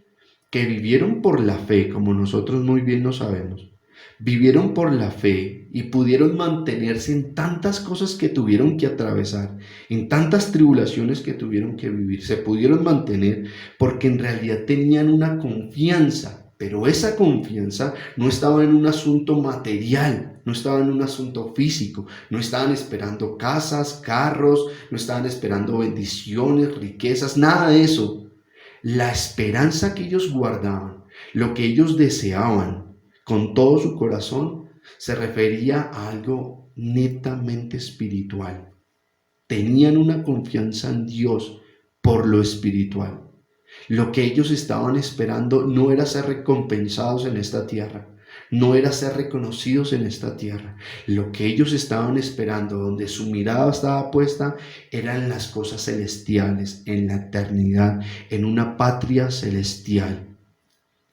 que vivieron por la fe, como nosotros muy bien lo sabemos, vivieron por la fe y pudieron mantenerse en tantas cosas que tuvieron que atravesar, en tantas tribulaciones que tuvieron que vivir. Se pudieron mantener porque en realidad tenían una confianza Pero esa confianza no estaba en un asunto material, no estaba en un asunto físico, no estaban esperando casas, carros, no estaban esperando bendiciones, riquezas, nada de eso. La esperanza que ellos guardaban, lo que ellos deseaban con todo su corazón, se refería a algo netamente espiritual. Tenían una confianza en Dios por lo espiritual. Lo que ellos estaban esperando no era ser recompensados en esta tierra, no era ser reconocidos en esta tierra. Lo que ellos estaban esperando, donde su mirada estaba puesta, eran las cosas celestiales, en la eternidad, en una patria celestial.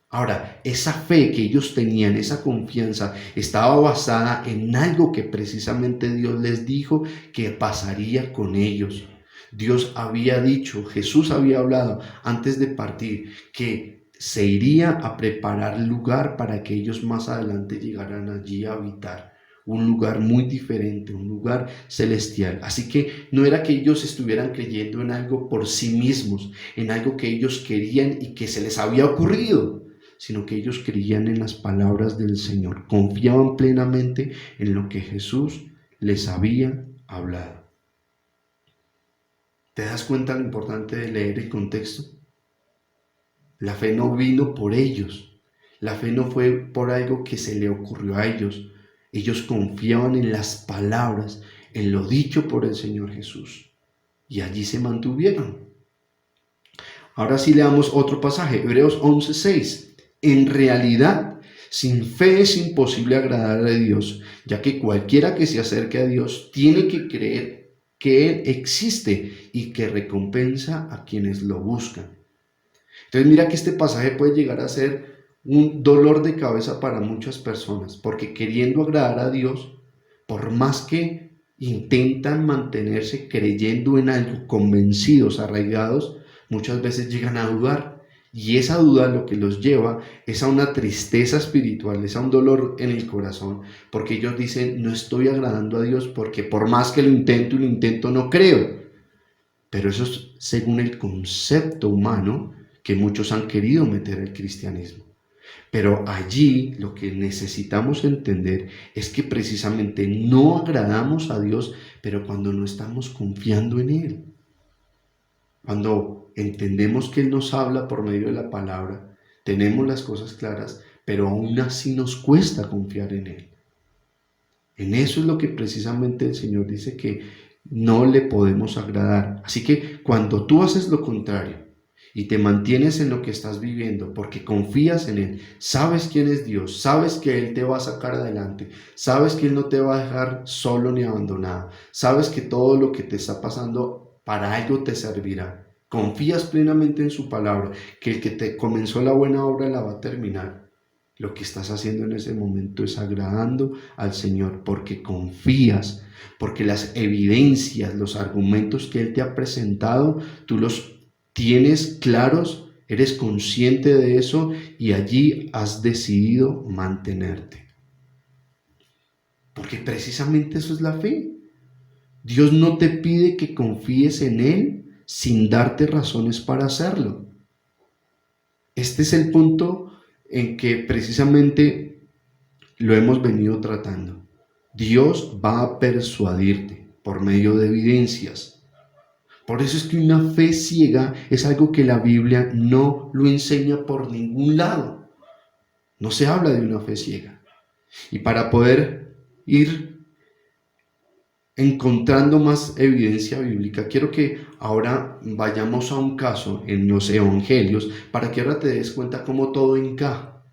Ahora, esa fe que ellos tenían, esa confianza, estaba basada en algo que precisamente Dios les dijo que pasaría con ellos. Dios había dicho, Jesús había hablado antes de partir, que se iría a preparar lugar para que ellos más adelante llegaran allí a habitar. Un lugar muy diferente, un lugar celestial. Así que no era que ellos estuvieran creyendo en algo por sí mismos, en algo que ellos querían y que se les había ocurrido, sino que ellos creían en las palabras del Señor, confiaban plenamente en lo que Jesús les había hablado. ¿Te das cuenta lo importante de leer el contexto? La fe no vino por ellos, la fe no fue por algo que se le ocurrió a ellos. Ellos confiaban en las palabras, en lo dicho por el Señor Jesús, y allí se mantuvieron. Ahora sí leamos otro pasaje, Hebreos 11:6. En realidad, sin fe es imposible agradar a Dios, ya que cualquiera que se acerque a Dios tiene que creer que Él existe y que recompensa a quienes lo buscan. Entonces mira que este pasaje puede llegar a ser un dolor de cabeza para muchas personas, porque queriendo agradar a Dios, por más que intentan mantenerse creyendo en algo, convencidos, arraigados, muchas veces llegan a dudar. Y esa duda lo que los lleva es a una tristeza espiritual, es a un dolor en el corazón, porque ellos dicen, no estoy agradando a Dios porque por más que lo intento, no creo. Pero eso es según el concepto humano que muchos han querido meter al cristianismo. Pero allí lo que necesitamos entender es que precisamente no agradamos a Dios, pero cuando no estamos confiando en Él. Cuando entendemos que Él nos habla por medio de la palabra, tenemos las cosas claras, pero aún así nos cuesta confiar en Él. En eso es lo que precisamente el Señor dice que no le podemos agradar. Así que cuando tú haces lo contrario y te mantienes en lo que estás viviendo porque confías en Él, sabes quién es Dios, sabes que Él te va a sacar adelante, sabes que Él no te va a dejar solo ni abandonado, sabes que todo lo que te está pasando para algo te servirá. Confías plenamente en su palabra, que el que te comenzó la buena obra la va a terminar. Lo que estás haciendo en ese momento es agradando al Señor porque confías, porque las evidencias, los argumentos que Él te ha presentado, tú los tienes claros, eres consciente de eso y allí has decidido mantenerte. Porque precisamente eso es la fe. Dios no te pide que confíes en Él sin darte razones para hacerlo. Este es el punto en que precisamente lo hemos venido tratando. Dios va a persuadirte por medio de evidencias. Por eso es que una fe ciega es algo que la Biblia no lo enseña por ningún lado. No se habla de una fe ciega. Y para poder ir encontrando más evidencia bíblica, quiero que ahora vayamos a un caso en los evangelios para que ahora te des cuenta cómo todo encaja,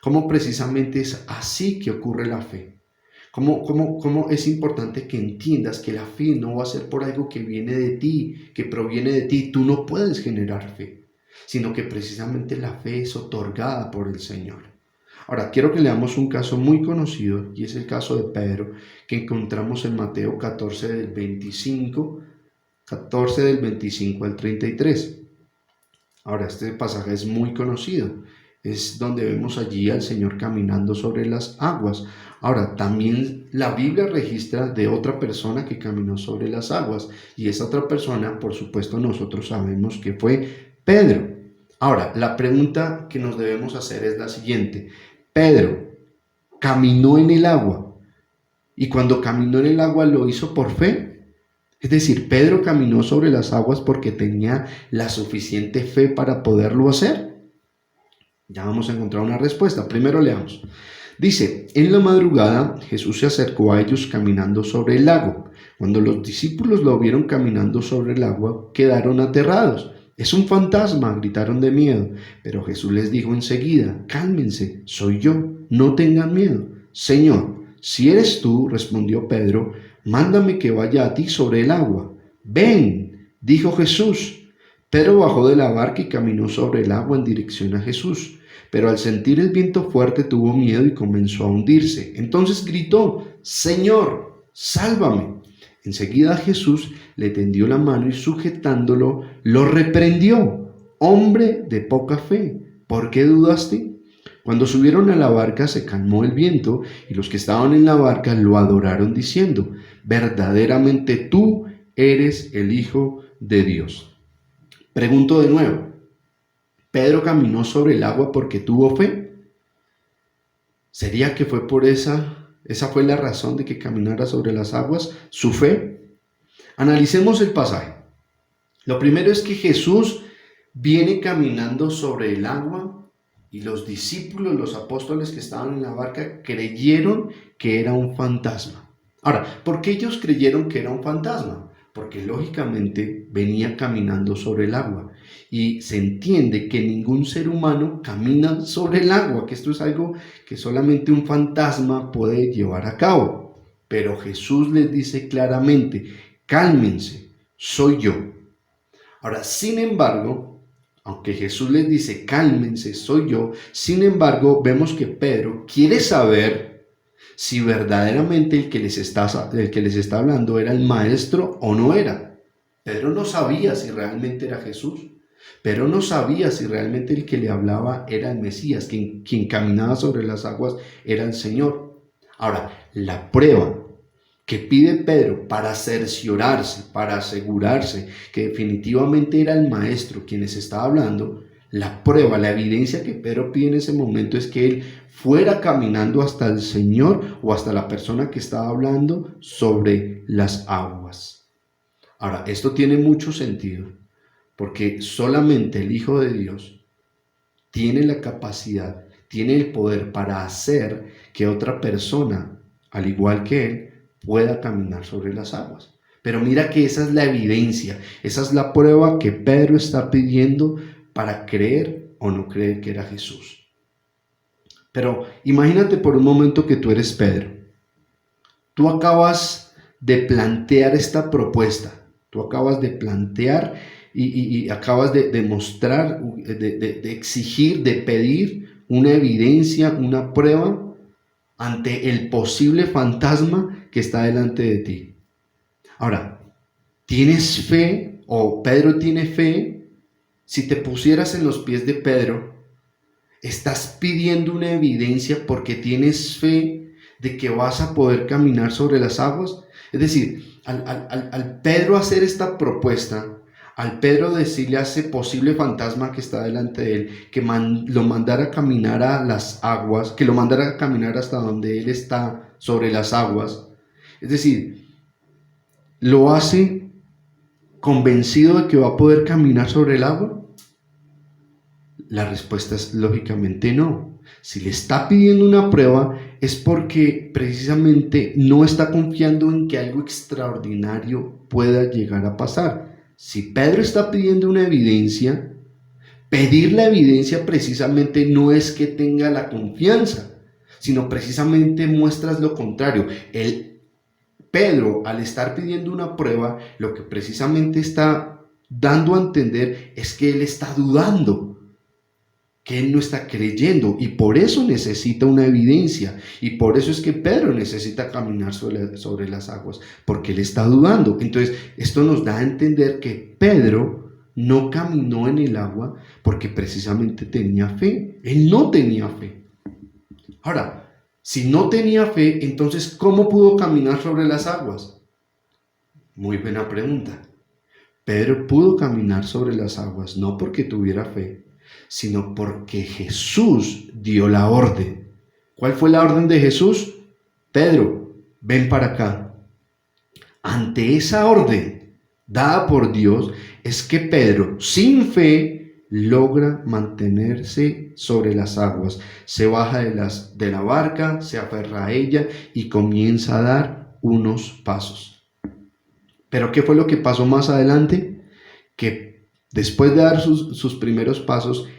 cómo precisamente es así que ocurre la fe, cómo es importante que entiendas que la fe no va a ser por algo que viene de ti, que proviene de ti. Tú no puedes generar fe, sino que precisamente la fe es otorgada por el Señor. Ahora, quiero que leamos un caso muy conocido, y es el caso de Pedro, que encontramos en Mateo 14 del 25 al 33. Ahora, este pasaje es muy conocido, es donde vemos allí al Señor caminando sobre las aguas. Ahora, también la Biblia registra de otra persona que caminó sobre las aguas, y esa otra persona, por supuesto, nosotros sabemos que fue Pedro. Ahora, la pregunta que nos debemos hacer es la siguiente. Pedro caminó en el agua y cuando caminó en el agua lo hizo por fe. Es decir, Pedro caminó sobre las aguas porque tenía la suficiente fe para poderlo hacer. Ya vamos a encontrar una respuesta. Primero leamos. Dice, en la madrugada Jesús se acercó a ellos caminando sobre el lago. Cuando los discípulos lo vieron caminando sobre el agua, quedaron aterrados. Es un fantasma, gritaron de miedo. Pero Jesús les dijo enseguida, cálmense, soy yo, no tengan miedo. Señor, si eres tú, respondió Pedro, mándame que vaya a ti sobre el agua. Ven, dijo Jesús. Pedro bajó de la barca y caminó sobre el agua en dirección a Jesús. Pero al sentir el viento fuerte tuvo miedo y comenzó a hundirse. Entonces gritó, Señor, sálvame. Enseguida Jesús le tendió la mano y sujetándolo, lo reprendió. Hombre de poca fe, ¿por qué dudaste? Cuando subieron a la barca se calmó el viento y los que estaban en la barca lo adoraron diciendo, verdaderamente tú eres el Hijo de Dios. Pregunto de nuevo, ¿Pedro caminó sobre el agua porque tuvo fe? ¿Sería que fue por esa fue la razón de que caminara sobre las aguas, su fe? Analicemos el pasaje. Lo primero es que Jesús viene caminando sobre el agua y los discípulos, los apóstoles que estaban en la barca, creyeron que era un fantasma. Ahora, ¿por qué ellos creyeron que era un fantasma? Porque lógicamente venía caminando sobre el agua y se entiende que ningún ser humano camina sobre el agua, que esto es algo que solamente un fantasma puede llevar a cabo. Pero Jesús les dice claramente, cálmense, soy yo. Ahora, sin embargo, aunque Jesús les dice, cálmense, soy yo, sin embargo, vemos que Pedro quiere saber si verdaderamente el que les está hablando era el maestro o no era. Pedro no sabía si realmente era Jesús. Pedro no sabía si realmente el que le hablaba era el Mesías, quien caminaba sobre las aguas era el Señor. Ahora, la prueba que pide Pedro para cerciorarse, para asegurarse que definitivamente era el maestro quien les estaba hablando, la prueba, la evidencia que Pedro pide en ese momento es que él fuera caminando hasta el Señor o hasta la persona que estaba hablando sobre las aguas. Ahora, esto tiene mucho sentido porque solamente el Hijo de Dios tiene la capacidad, tiene el poder para hacer que otra persona, al igual que él, pueda caminar sobre las aguas. Pero mira que esa es la evidencia, esa es la prueba que Pedro está pidiendo para creer o no creer que era Jesús. Pero imagínate por un momento que tú eres Pedro. Tú acabas de plantear esta propuesta, tú acabas de plantear y acabas de demostrar, de exigir, de pedir una evidencia, una prueba ante el posible fantasma que está delante de ti. Ahora, ¿tienes fe o Pedro tiene fe? Si te pusieras en los pies de Pedro, ¿estás pidiendo una evidencia porque tienes fe de que vas a poder caminar sobre las aguas? Es decir, al Pedro hacer esta propuesta, al Pedro decirle a ese posible fantasma que está delante de él, que lo mandara a caminar a las aguas, que lo mandara a caminar hasta donde él está sobre las aguas, es decir, lo hace convencido de que va a poder caminar sobre el agua. La respuesta es lógicamente no. Si le está pidiendo una prueba es porque precisamente no está confiando en que algo extraordinario pueda llegar a pasar. Si Pedro está pidiendo una evidencia, pedir la evidencia precisamente no es que tenga la confianza, sino precisamente muestras lo contrario. Pedro, al estar pidiendo una prueba, lo que precisamente está dando a entender es que él está dudando, que él no está creyendo y por eso necesita una evidencia y por eso es que Pedro necesita caminar sobre las aguas, porque él está dudando. Entonces esto nos da a entender que Pedro no caminó en el agua porque precisamente tenía fe. Él no tenía fe. Ahora, si no tenía fe, entonces ¿cómo pudo caminar sobre las aguas? Muy buena pregunta. Pedro pudo caminar sobre las aguas no porque tuviera fe, sino porque Jesús dio la orden. ¿Cuál fue la orden de Jesús? Pedro, ven para acá. Ante esa orden dada por Dios es que Pedro, sin fe, logra mantenerse sobre las aguas. Se baja de la barca, se aferra a ella y comienza a dar unos pasos. Pero ¿qué fue lo que pasó más adelante? Que después de dar sus primeros pasos,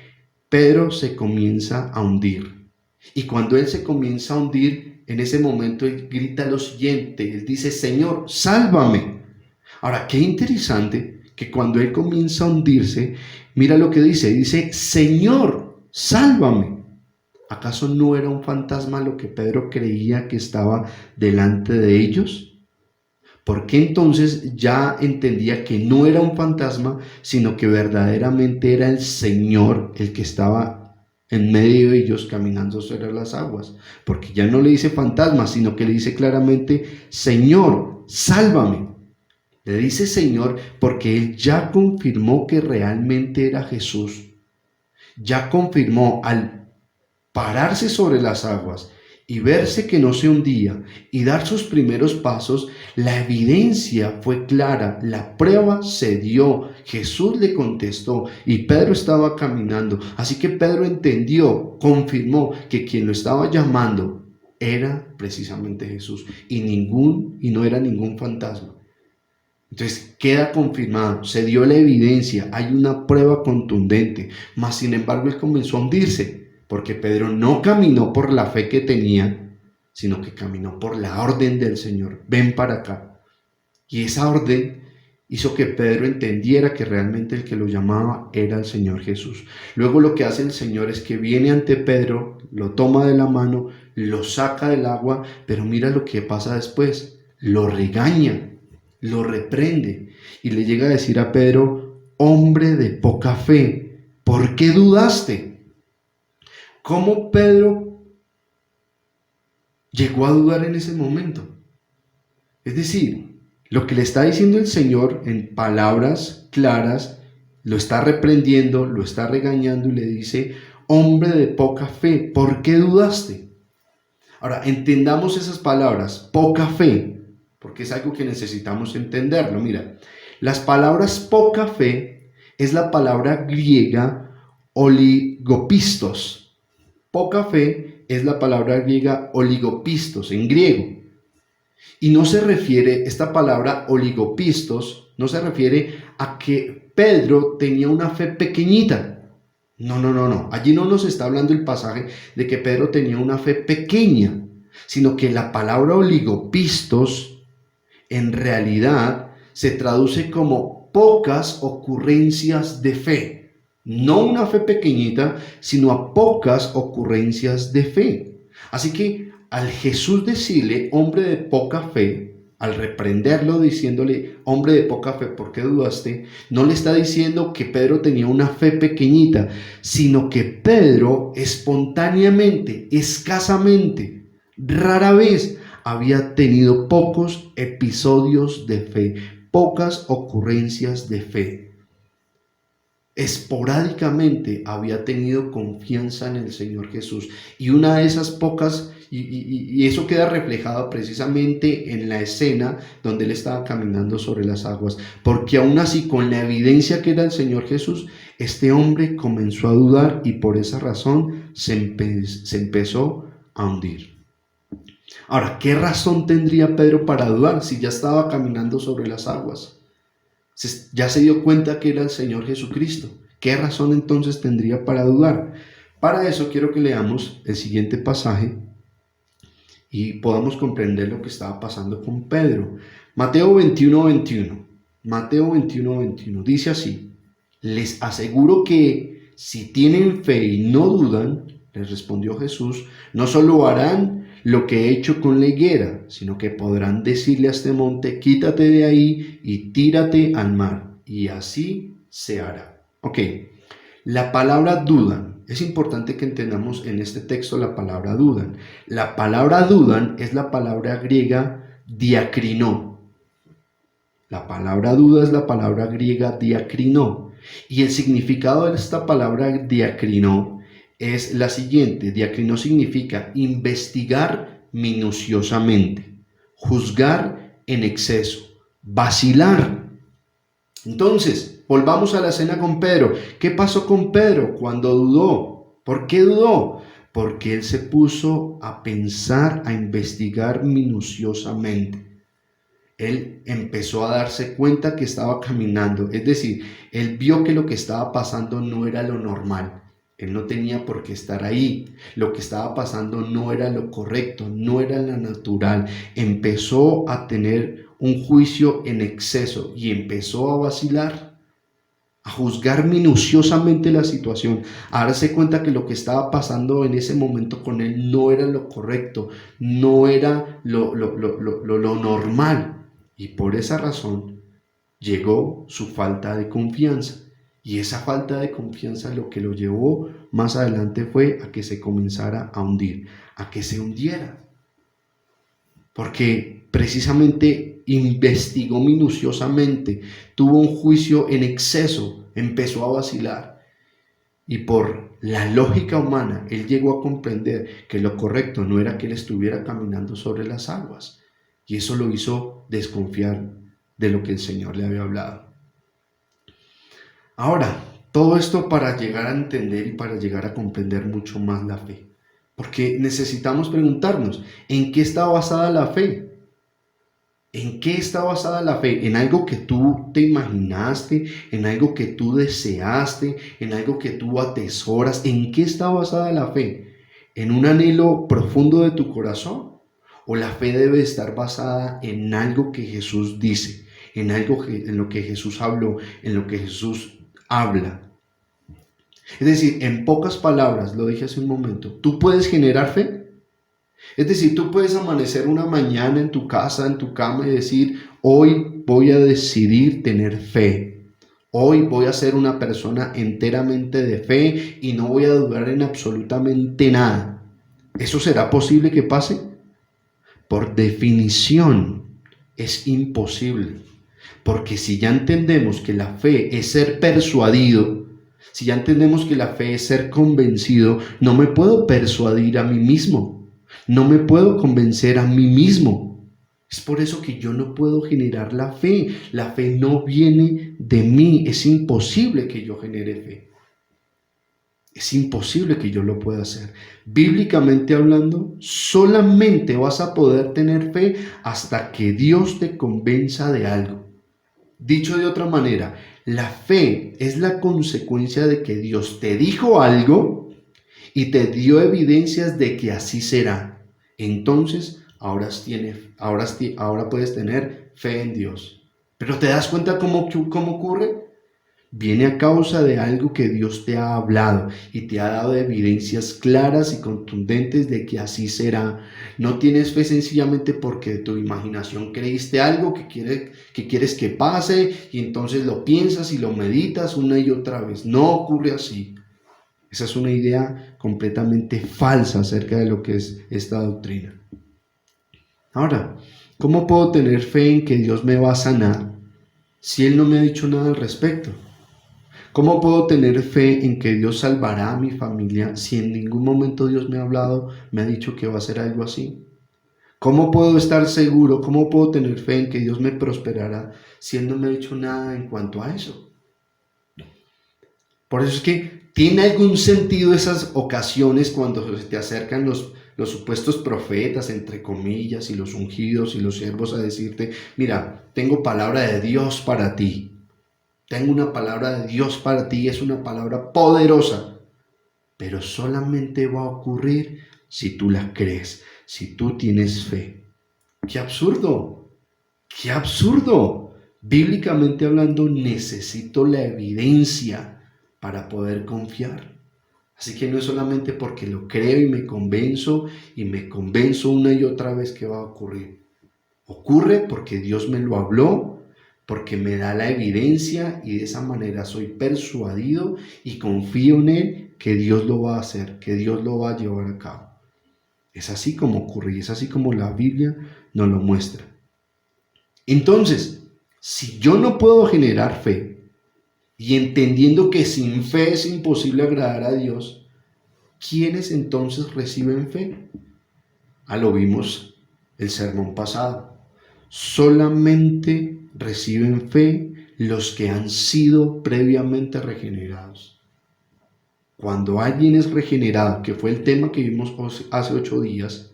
Pedro se comienza a hundir. Y cuando él se comienza a hundir, en ese momento él grita lo siguiente, él dice, Señor, sálvame. Ahora, qué interesante que cuando él comienza a hundirse, mira lo que dice, Señor, sálvame. ¿Acaso no era un fantasma lo que Pedro creía que estaba delante de ellos? Porque entonces ya entendía que no era un fantasma, sino que verdaderamente era el Señor el que estaba en medio de ellos caminando sobre las aguas. Porque ya no le dice fantasma, sino que le dice claramente, Señor, sálvame. Le dice Señor porque él ya confirmó que realmente era Jesús. Ya confirmó al pararse sobre las aguas y verse que no se hundía y dar sus primeros pasos, la evidencia fue clara, la prueba se dio, Jesús le contestó y Pedro estaba caminando. Así que Pedro entendió, confirmó que quien lo estaba llamando era precisamente Jesús y no era ningún fantasma. Entonces queda confirmado, se dio la evidencia, hay una prueba contundente, mas sin embargo él comenzó a hundirse. Porque Pedro no caminó por la fe que tenía, sino que caminó por la orden del Señor. Ven para acá. Y esa orden hizo que Pedro entendiera que realmente el que lo llamaba era el Señor Jesús. Luego lo que hace el Señor es que viene ante Pedro, lo toma de la mano, lo saca del agua, pero mira lo que pasa después. Lo regaña, lo reprende y le llega a decir a Pedro, hombre de poca fe, ¿por qué dudaste? ¿Cómo Pedro llegó a dudar en ese momento? Es decir, lo que le está diciendo el Señor en palabras claras, lo está reprendiendo, lo está regañando y le dice, hombre de poca fe, ¿por qué dudaste? Ahora, entendamos esas palabras, poca fe, porque es algo que necesitamos entenderlo. Mira, las palabras poca fe es la palabra griega oligopistos. Poca fe es la palabra griega oligopistos en griego. Y no se refiere, esta palabra oligopistos, no se refiere a que Pedro tenía una fe pequeñita. No. Allí no nos está hablando el pasaje de que Pedro tenía una fe pequeña, sino que la palabra oligopistos en realidad se traduce como pocas ocurrencias de fe. No una fe pequeñita, sino a pocas ocurrencias de fe. Así que al Jesús decirle, hombre de poca fe, al reprenderlo diciéndole, hombre de poca fe, ¿por qué dudaste? No le está diciendo que Pedro tenía una fe pequeñita, sino que Pedro espontáneamente, escasamente, rara vez había tenido pocos episodios de fe, pocas ocurrencias de fe. Esporádicamente había tenido confianza en el Señor Jesús, y una de esas pocas, y eso queda reflejado precisamente en la escena donde él estaba caminando sobre las aguas, porque aún así, con la evidencia que era el Señor Jesús, este hombre comenzó a dudar y por esa razón se empezó a hundir. Ahora, ¿qué razón tendría Pedro para dudar si ya estaba caminando sobre las aguas? Ya se dio cuenta que era el Señor Jesucristo. ¿Qué razón entonces tendría para dudar? Para eso quiero que leamos el siguiente pasaje y podamos comprender lo que estaba pasando con Pedro. Mateo 21:21. Mateo 21:21 dice así: les aseguro que si tienen fe y no dudan, les respondió Jesús, no solo harán lo que he hecho con la higuera, sino que podrán decirle a este monte, quítate de ahí y tírate al mar, y así se hará. Ok, la palabra dudan, es importante que entendamos en este texto la palabra dudan. La palabra dudan es la palabra griega diakrinó. La palabra duda es la palabra griega diakrinó. Y el significado de esta palabra diacrinó es la siguiente. Diacrinó significa investigar minuciosamente, juzgar en exceso, vacilar. Entonces, volvamos a la escena con Pedro. ¿Qué pasó con Pedro cuando dudó? ¿Por qué dudó? Porque él se puso a pensar, a investigar minuciosamente. Él empezó a darse cuenta que estaba caminando, es decir, él vio que lo que estaba pasando no era lo normal. Él no tenía por qué estar ahí. Lo que estaba pasando no era lo correcto, no era lo natural. Empezó a tener un juicio en exceso y empezó a vacilar, a juzgar minuciosamente la situación, a darse cuenta que lo que estaba pasando en ese momento con él no era lo correcto, no era lo normal. Y por esa razón llegó su falta de confianza. Y esa falta de confianza lo que lo llevó más adelante fue a que se comenzara a hundir, a que se hundiera. Porque precisamente investigó minuciosamente, tuvo un juicio en exceso, empezó a vacilar. Y por la lógica humana, él llegó a comprender que lo correcto no era que él estuviera caminando sobre las aguas. Y eso lo hizo desconfiar de lo que el Señor le había hablado. Ahora, todo esto para llegar a entender y para llegar a comprender mucho más la fe. Porque necesitamos preguntarnos, ¿en qué está basada la fe? ¿En qué está basada la fe? ¿En algo que tú te imaginaste? ¿En algo que tú deseaste? ¿En algo que tú atesoras? ¿En qué está basada la fe? ¿En un anhelo profundo de tu corazón? ¿O la fe debe estar basada en algo que Jesús dice? En lo que Jesús habló, en lo que Jesús habla. Es decir, en pocas palabras, lo dije hace un momento, ¿tú puedes generar fe? Es decir, tú puedes amanecer una mañana en tu casa, en tu cama y decir, hoy voy a decidir tener fe. Hoy voy a ser una persona enteramente de fe y no voy a dudar en absolutamente nada. ¿Eso será posible que pase? Por definición, es imposible. Porque si ya entendemos que la fe es ser persuadido, si ya entendemos que la fe es ser convencido, no me puedo persuadir a mí mismo. No me puedo convencer a mí mismo. Es por eso que yo no puedo generar la fe. La fe no viene de mí. Es imposible que yo genere fe. Es imposible que yo lo pueda hacer. Bíblicamente hablando, solamente vas a poder tener fe hasta que Dios te convenza de algo. Dicho de otra manera, la fe es la consecuencia de que Dios te dijo algo y te dio evidencias de que así será. Entonces, ahora puedes tener fe en Dios. Pero ¿te das cuenta cómo ocurre? Viene a causa de algo que Dios te ha hablado y te ha dado evidencias claras y contundentes de que así será. No tienes fe sencillamente porque tu imaginación creíste algo que quieres que pase y entonces lo piensas y lo meditas una y otra vez. No ocurre así. Esa es una idea completamente falsa acerca de lo que es esta doctrina. Ahora, ¿cómo puedo tener fe en que Dios me va a sanar si Él no me ha dicho nada al respecto? ¿Cómo puedo tener fe en que Dios salvará a mi familia si en ningún momento Dios me ha hablado, me ha dicho que va a hacer algo así? ¿Cómo puedo estar seguro, cómo puedo tener fe en que Dios me prosperará si Él no me ha dicho nada en cuanto a eso? Por eso es que tiene algún sentido esas ocasiones cuando se te acercan los supuestos profetas, entre comillas, y los ungidos y los siervos a decirte, mira, tengo palabra de Dios para ti. Tengo una palabra de Dios para ti, es una palabra poderosa, pero solamente va a ocurrir si tú la crees, si tú tienes fe. ¡Qué absurdo! ¡Qué absurdo! Bíblicamente hablando, necesito la evidencia para poder confiar. Así que no es solamente porque lo creo y me convenzo una y otra vez que va a ocurrir. Ocurre porque Dios me lo habló, porque me da la evidencia y de esa manera soy persuadido y confío en Él que Dios lo va a hacer, que Dios lo va a llevar a cabo. Es así como ocurre y es así como la Biblia nos lo muestra. Entonces, si yo no puedo generar fe, y entendiendo que sin fe es imposible agradar a Dios, ¿quiénes entonces reciben fe? Lo vimos el sermón pasado. Solamente reciben fe los que han sido previamente regenerados. Cuando alguien es regenerado, que fue el tema que vimos hace 8 días,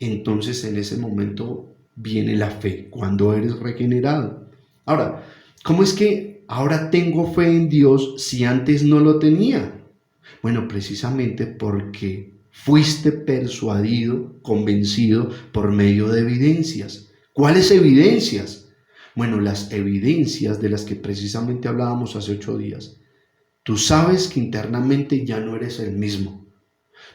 entonces en ese momento viene la fe, cuando eres regenerado. Ahora, ¿cómo es que ahora tengo fe en Dios si antes no lo tenía? Bueno, precisamente porque fuiste persuadido, convencido por medio de evidencias. ¿Cuáles evidencias? Bueno, las evidencias de las que precisamente hablábamos hace 8 días. Tú sabes que internamente ya no eres el mismo.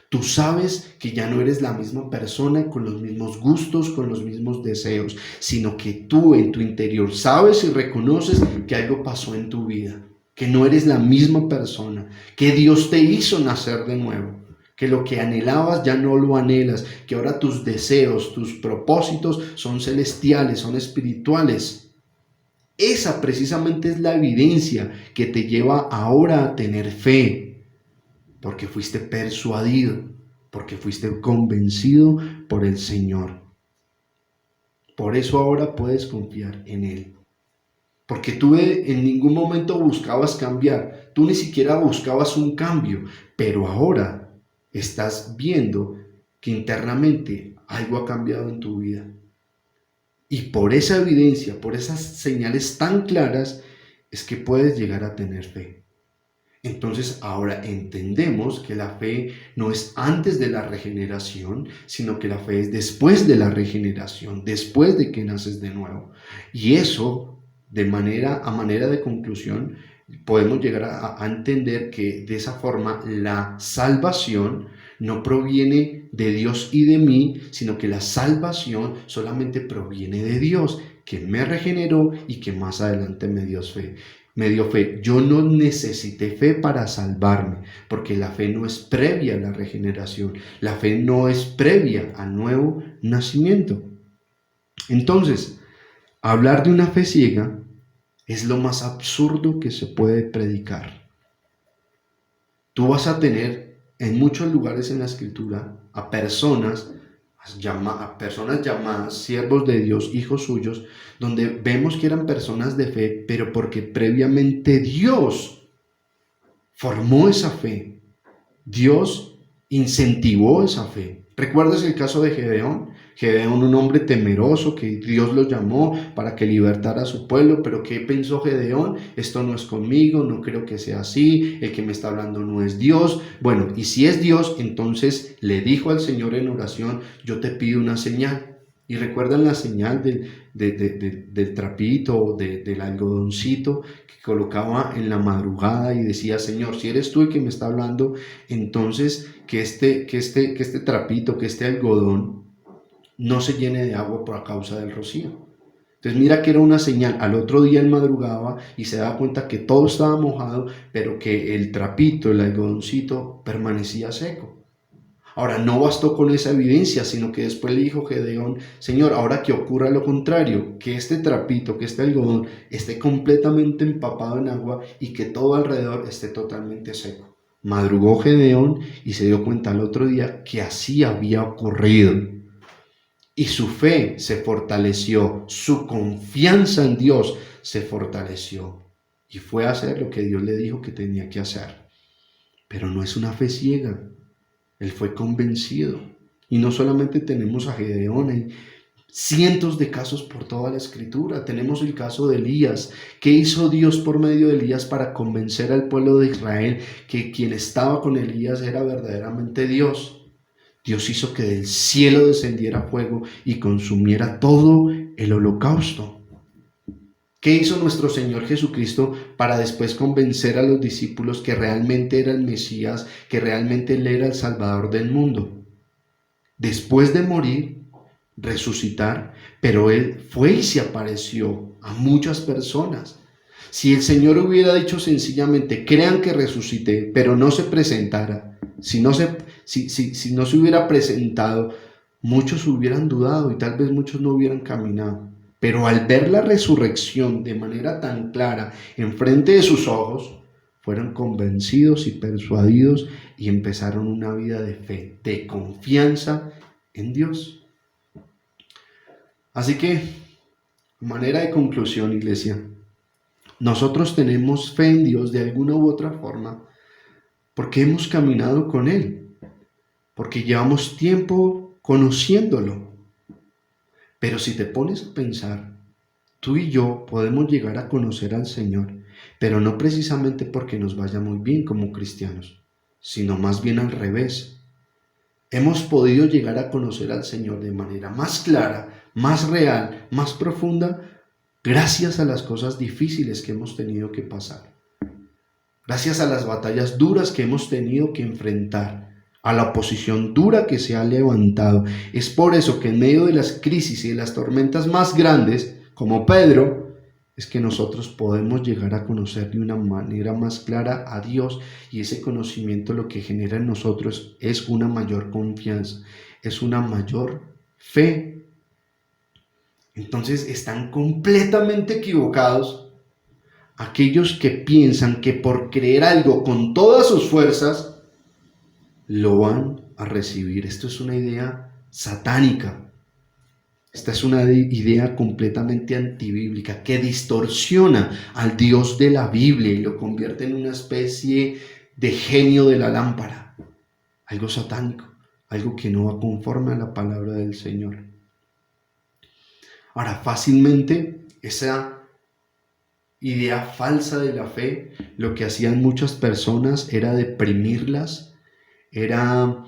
Tú sabes que ya no eres la misma persona con los mismos gustos, con los mismos deseos, sino que tú en tu interior sabes y reconoces que algo pasó en tu vida, que no eres la misma persona, que Dios te hizo nacer de nuevo, que lo que anhelabas ya no lo anhelas, que ahora tus deseos, tus propósitos son celestiales, son espirituales. Esa precisamente es la evidencia que te lleva ahora a tener fe, porque fuiste persuadido, porque fuiste convencido por el Señor. Por eso ahora puedes confiar en Él. Porque tú en ningún momento buscabas cambiar, tú ni siquiera buscabas un cambio, pero ahora estás viendo que internamente algo ha cambiado en tu vida. Y por esa evidencia, por esas señales tan claras, es que puedes llegar a tener fe. Entonces ahora entendemos que la fe no es antes de la regeneración, sino que la fe es después de la regeneración, después de que naces de nuevo. Y eso, a manera de conclusión, podemos llegar a entender que de esa forma la salvación no proviene de Dios y de mí, sino que la salvación solamente proviene de Dios, que me regeneró y que más adelante me dio fe. Yo no necesité fe para salvarme, porque la fe no es previa a la regeneración, la fe no es previa al nuevo nacimiento. Entonces, hablar de una fe ciega es lo más absurdo que se puede predicar. Tú vas a tener en muchos lugares en la Escritura a personas llamadas siervos de Dios, hijos suyos, donde vemos que eran personas de fe, pero porque previamente Dios formó esa fe, Dios incentivó esa fe. ¿Recuerdas el caso de Gedeón? Gedeón, un hombre temeroso que Dios lo llamó para que libertara a su pueblo, pero ¿qué pensó Gedeón? Esto no es conmigo, no creo que sea así, el que me está hablando no es Dios. Bueno, y si es Dios, entonces le dijo al Señor en oración, yo te pido una señal. Y recuerdan la señal del trapito, del algodoncito que colocaba en la madrugada y decía, Señor, si eres tú el que me está hablando, entonces que este trapito, que este algodón no se llene de agua por causa del rocío. Entonces mira que era una señal. Al otro día él madrugaba y se daba cuenta que todo estaba mojado, pero que el trapito, el algodoncito, permanecía seco. Ahora, no bastó con esa evidencia, sino que después le dijo Gedeón, Señor, ahora que ocurra lo contrario, que este trapito, que este algodón esté completamente empapado en agua y que todo alrededor esté totalmente seco. Madrugó Gedeón y se dio cuenta al otro día que así había ocurrido. Y su fe se fortaleció, su confianza en Dios se fortaleció. Y fue a hacer lo que Dios le dijo que tenía que hacer. Pero no es una fe ciega. Él fue convencido. Y no solamente tenemos a Gedeón, hay cientos de casos por toda la Escritura. Tenemos el caso de Elías. ¿Qué hizo Dios por medio de Elías para convencer al pueblo de Israel que quien estaba con Elías era verdaderamente Dios? Dios hizo que del cielo descendiera fuego y consumiera todo el holocausto. ¿Qué hizo nuestro Señor Jesucristo para después convencer a los discípulos que realmente era el Mesías, que realmente Él era el Salvador del mundo? Después de morir, resucitar, pero Él fue y se apareció a muchas personas. Si el Señor hubiera dicho sencillamente, crean que resucité, pero no se presentara, si no se hubiera presentado, muchos hubieran dudado y tal vez muchos no hubieran caminado. Pero al ver la resurrección de manera tan clara enfrente de sus ojos, fueron convencidos y persuadidos y empezaron una vida de fe, de confianza en Dios. Así que, manera de conclusión, iglesia, nosotros tenemos fe en Dios de alguna u otra forma porque hemos caminado con Él, porque llevamos tiempo conociéndolo. Pero si te pones a pensar, tú y yo podemos llegar a conocer al Señor, pero no precisamente porque nos vaya muy bien como cristianos, sino más bien al revés. Hemos podido llegar a conocer al Señor de manera más clara, más real, más profunda, gracias a las cosas difíciles que hemos tenido que pasar. Gracias a las batallas duras que hemos tenido que enfrentar, a la oposición dura que se ha levantado. Es por eso que en medio de las crisis y de las tormentas más grandes, como Pedro, es que nosotros podemos llegar a conocer de una manera más clara a Dios, y ese conocimiento lo que genera en nosotros es una mayor confianza, es una mayor fe. Entonces están completamente equivocados aquellos que piensan que por creer algo con todas sus fuerzas lo van a recibir. Esto es una idea satánica. Esta es una idea completamente antibíblica que distorsiona al Dios de la Biblia y lo convierte en una especie de genio de la lámpara. Algo satánico, algo que no va conforme a la palabra del Señor. Ahora, fácilmente esa idea falsa de la fe, lo que hacían muchas personas era deprimirlas, era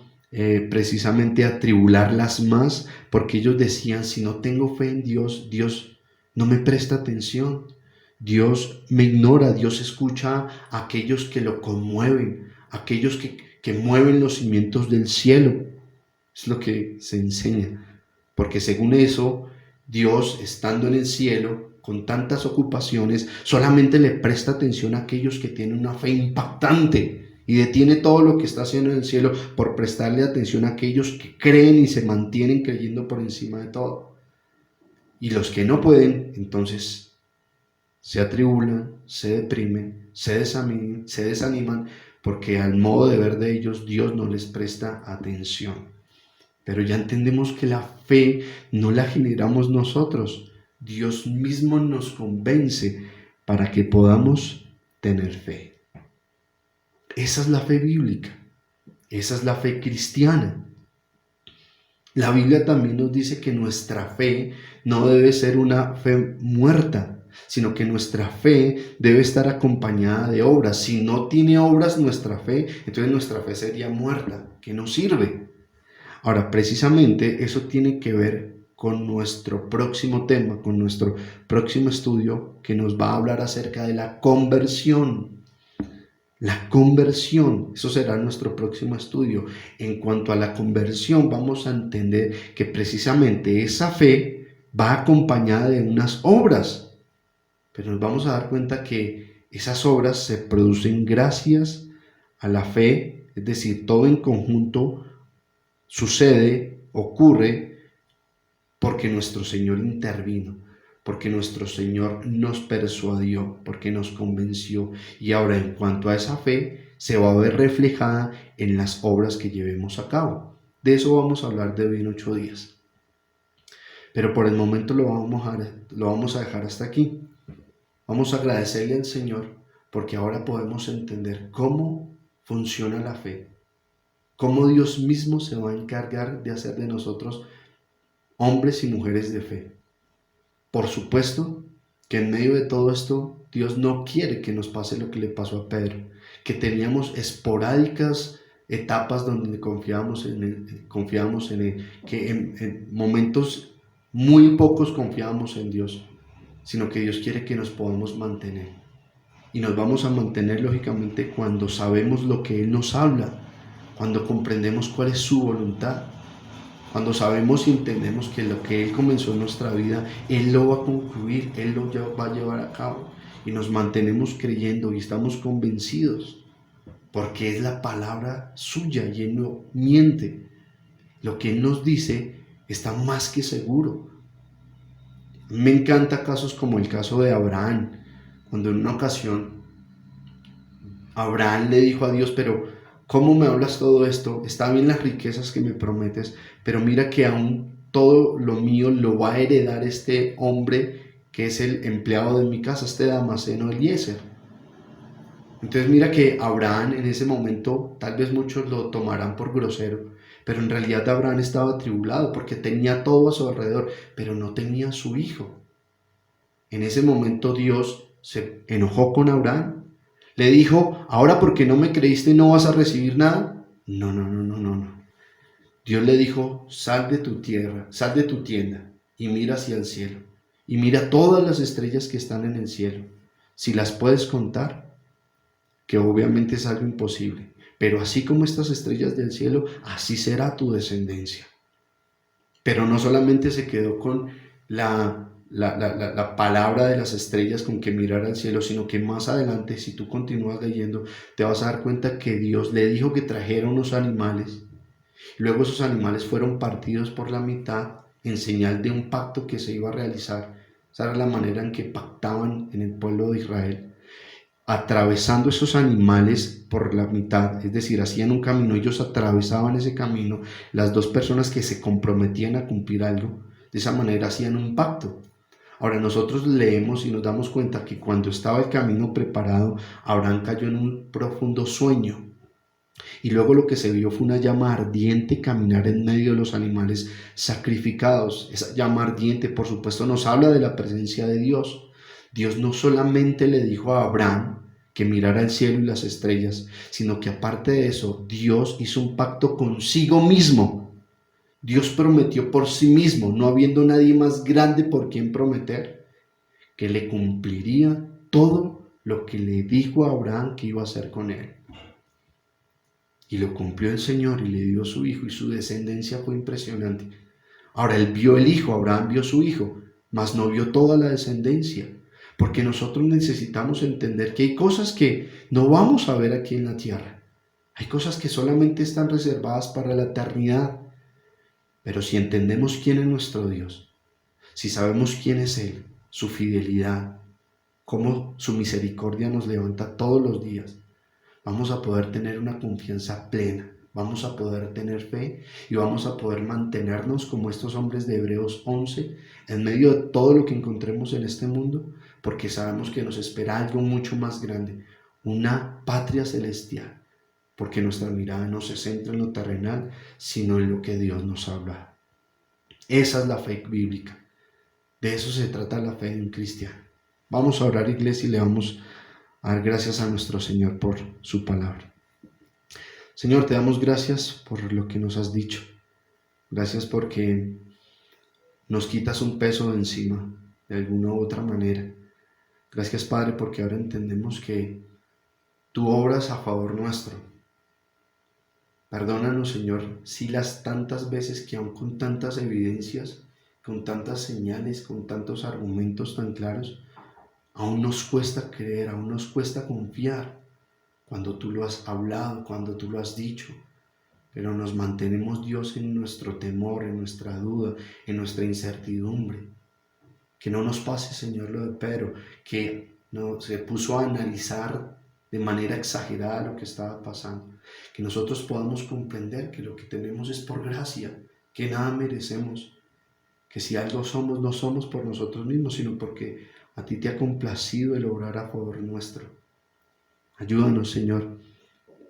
precisamente atribularlas más, porque ellos decían, si no tengo fe en Dios, Dios no me presta atención, Dios me ignora, Dios escucha a aquellos que lo conmueven, aquellos que mueven los cimientos del cielo. Es lo que se enseña, porque según eso, Dios, estando en el cielo, con tantas ocupaciones, solamente le presta atención a aquellos que tienen una fe impactante y detiene todo lo que está haciendo en el cielo por prestarle atención a aquellos que creen y se mantienen creyendo por encima de todo. Y los que no pueden, entonces se atribulan, se deprimen, se desaniman, porque al modo de ver de ellos Dios no les presta atención. Pero ya entendemos que la fe no la generamos nosotros. Dios mismo nos convence para que podamos tener fe. Esa es la fe bíblica. Esa es la fe cristiana. La Biblia también nos dice que nuestra fe no debe ser una fe muerta, sino que nuestra fe debe estar acompañada de obras. Si no tiene obras nuestra fe, entonces nuestra fe sería muerta, que no sirve. Ahora, precisamente eso tiene que ver con nuestro próximo tema, con nuestro próximo estudio, que nos va a hablar acerca de la conversión. La conversión, eso será nuestro próximo estudio. En cuanto a la conversión, vamos a entender que precisamente esa fe va acompañada de unas obras, pero nos vamos a dar cuenta que esas obras se producen gracias a la fe, es decir, todo en conjunto sucede, ocurre, porque nuestro Señor intervino, porque nuestro Señor nos persuadió, porque nos convenció. Y ahora, en cuanto a esa fe, se va a ver reflejada en las obras que llevemos a cabo. De eso vamos a hablar de hoy en 8 días. Pero por el momento lo vamos a dejar hasta aquí. Vamos a agradecerle al Señor porque ahora podemos entender cómo funciona la fe, cómo Dios mismo se va a encargar de hacer de nosotros hombres y mujeres de fe. Por supuesto que en medio de todo esto, Dios no quiere que nos pase lo que le pasó a Pedro, que teníamos esporádicas etapas donde confiábamos en él, que en momentos muy pocos confiábamos en Dios, sino que Dios quiere que nos podamos mantener. Y nos vamos a mantener lógicamente cuando sabemos lo que Él nos habla, cuando comprendemos cuál es su voluntad, cuando sabemos y entendemos que lo que Él comenzó en nuestra vida, Él lo va a concluir, Él lo va a llevar a cabo, y nos mantenemos creyendo y estamos convencidos, porque es la palabra suya y Él no miente. Lo que Él nos dice está más que seguro. Me encanta casos como el caso de Abraham, cuando en una ocasión Abraham le dijo a Dios, pero ¿cómo me hablas todo esto? Está bien las riquezas que me prometes, pero mira que aún todo lo mío lo va a heredar este hombre que es el empleado de mi casa, este Damaseno Eliezer. Entonces mira que Abraham en ese momento, tal vez muchos lo tomarán por grosero, pero en realidad Abraham estaba atribulado porque tenía todo a su alrededor, pero no tenía a su hijo. En ese momento Dios se enojó con Abraham. Le dijo, ahora porque no me creíste no vas a recibir nada. No, no, no, no, no, no. Dios le dijo, sal de tu tierra, sal de tu tienda y mira hacia el cielo. Y mira todas las estrellas que están en el cielo. Si las puedes contar, que obviamente es algo imposible. Pero así como estas estrellas del cielo, así será tu descendencia. Pero no solamente se quedó con la palabra de las estrellas con que mirar al cielo, sino que más adelante, si tú continúas leyendo, te vas a dar cuenta que Dios le dijo que trajera unos animales. Luego esos animales fueron partidos por la mitad en señal de un pacto que se iba a realizar. Esa era la manera en que pactaban en el pueblo de Israel. Atravesando esos animales por la mitad, es decir, hacían un camino, ellos atravesaban ese camino, las dos personas que se comprometían a cumplir algo, de esa manera hacían un pacto. Ahora nosotros leemos y nos damos cuenta que cuando estaba el camino preparado, Abraham cayó en un profundo sueño y luego lo que se vio fue una llama ardiente caminar en medio de los animales sacrificados. Esa llama ardiente, por supuesto, nos habla de la presencia de Dios. Dios no solamente le dijo a Abraham que mirara el cielo y las estrellas, sino que aparte de eso, Dios hizo un pacto consigo mismo. Dios prometió por sí mismo, no habiendo nadie más grande por quien prometer, que le cumpliría todo lo que le dijo a Abraham que iba a hacer con él. Y lo cumplió el Señor y le dio a su hijo y su descendencia fue impresionante. Ahora él vio el hijo, Abraham vio su hijo, mas no vio toda la descendencia. Porque nosotros necesitamos entender que hay cosas que no vamos a ver aquí en la tierra. Hay cosas que solamente están reservadas para la eternidad. Pero si entendemos quién es nuestro Dios, si sabemos quién es Él, su fidelidad, cómo su misericordia nos levanta todos los días, vamos a poder tener una confianza plena, vamos a poder tener fe y vamos a poder mantenernos como estos hombres de Hebreos 11 en medio de todo lo que encontremos en este mundo, porque sabemos que nos espera algo mucho más grande, una patria celestial, porque nuestra mirada no se centra en lo terrenal, sino en lo que Dios nos habla. Esa es la fe bíblica. De eso se trata la fe de un cristiano. Vamos a orar, iglesia, y le vamos a dar gracias a nuestro Señor por su palabra. Señor, te damos gracias por lo que nos has dicho. Gracias porque nos quitas un peso de encima, de alguna u otra manera. Gracias, Padre, porque ahora entendemos que tú obras a favor nuestro. Perdónanos, Señor, si las tantas veces que aún con tantas evidencias, con tantas señales, con tantos argumentos tan claros, aún nos cuesta creer, aún nos cuesta confiar cuando tú lo has hablado, cuando tú lo has dicho, pero nos mantenemos, Dios, en nuestro temor, en nuestra duda, en nuestra incertidumbre. Que no nos pase, Señor, lo de Pedro, que no, se puso a analizar de manera exagerada lo que estaba pasando. Que nosotros podamos comprender que lo que tenemos es por gracia, que nada merecemos, que si algo somos, no somos por nosotros mismos, sino porque a ti te ha complacido el obrar a favor nuestro. Ayúdanos, Señor,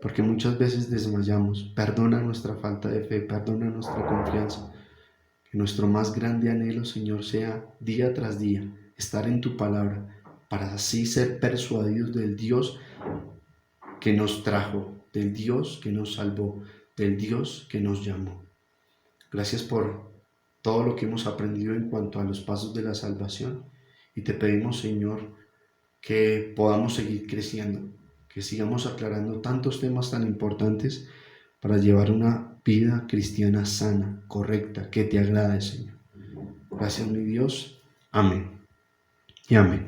porque muchas veces desmayamos. Perdona nuestra falta de fe, perdona nuestra confianza. Que nuestro más grande anhelo, Señor, sea día tras día estar en tu palabra, para así ser persuadidos del Dios que nos trajo, del Dios que nos salvó, del Dios que nos llamó. Gracias por todo lo que hemos aprendido en cuanto a los pasos de la salvación y te pedimos, Señor, que podamos seguir creciendo, que sigamos aclarando tantos temas tan importantes para llevar una vida cristiana sana, correcta, que te agrade, Señor. Gracias, mi Dios. Amén y amén.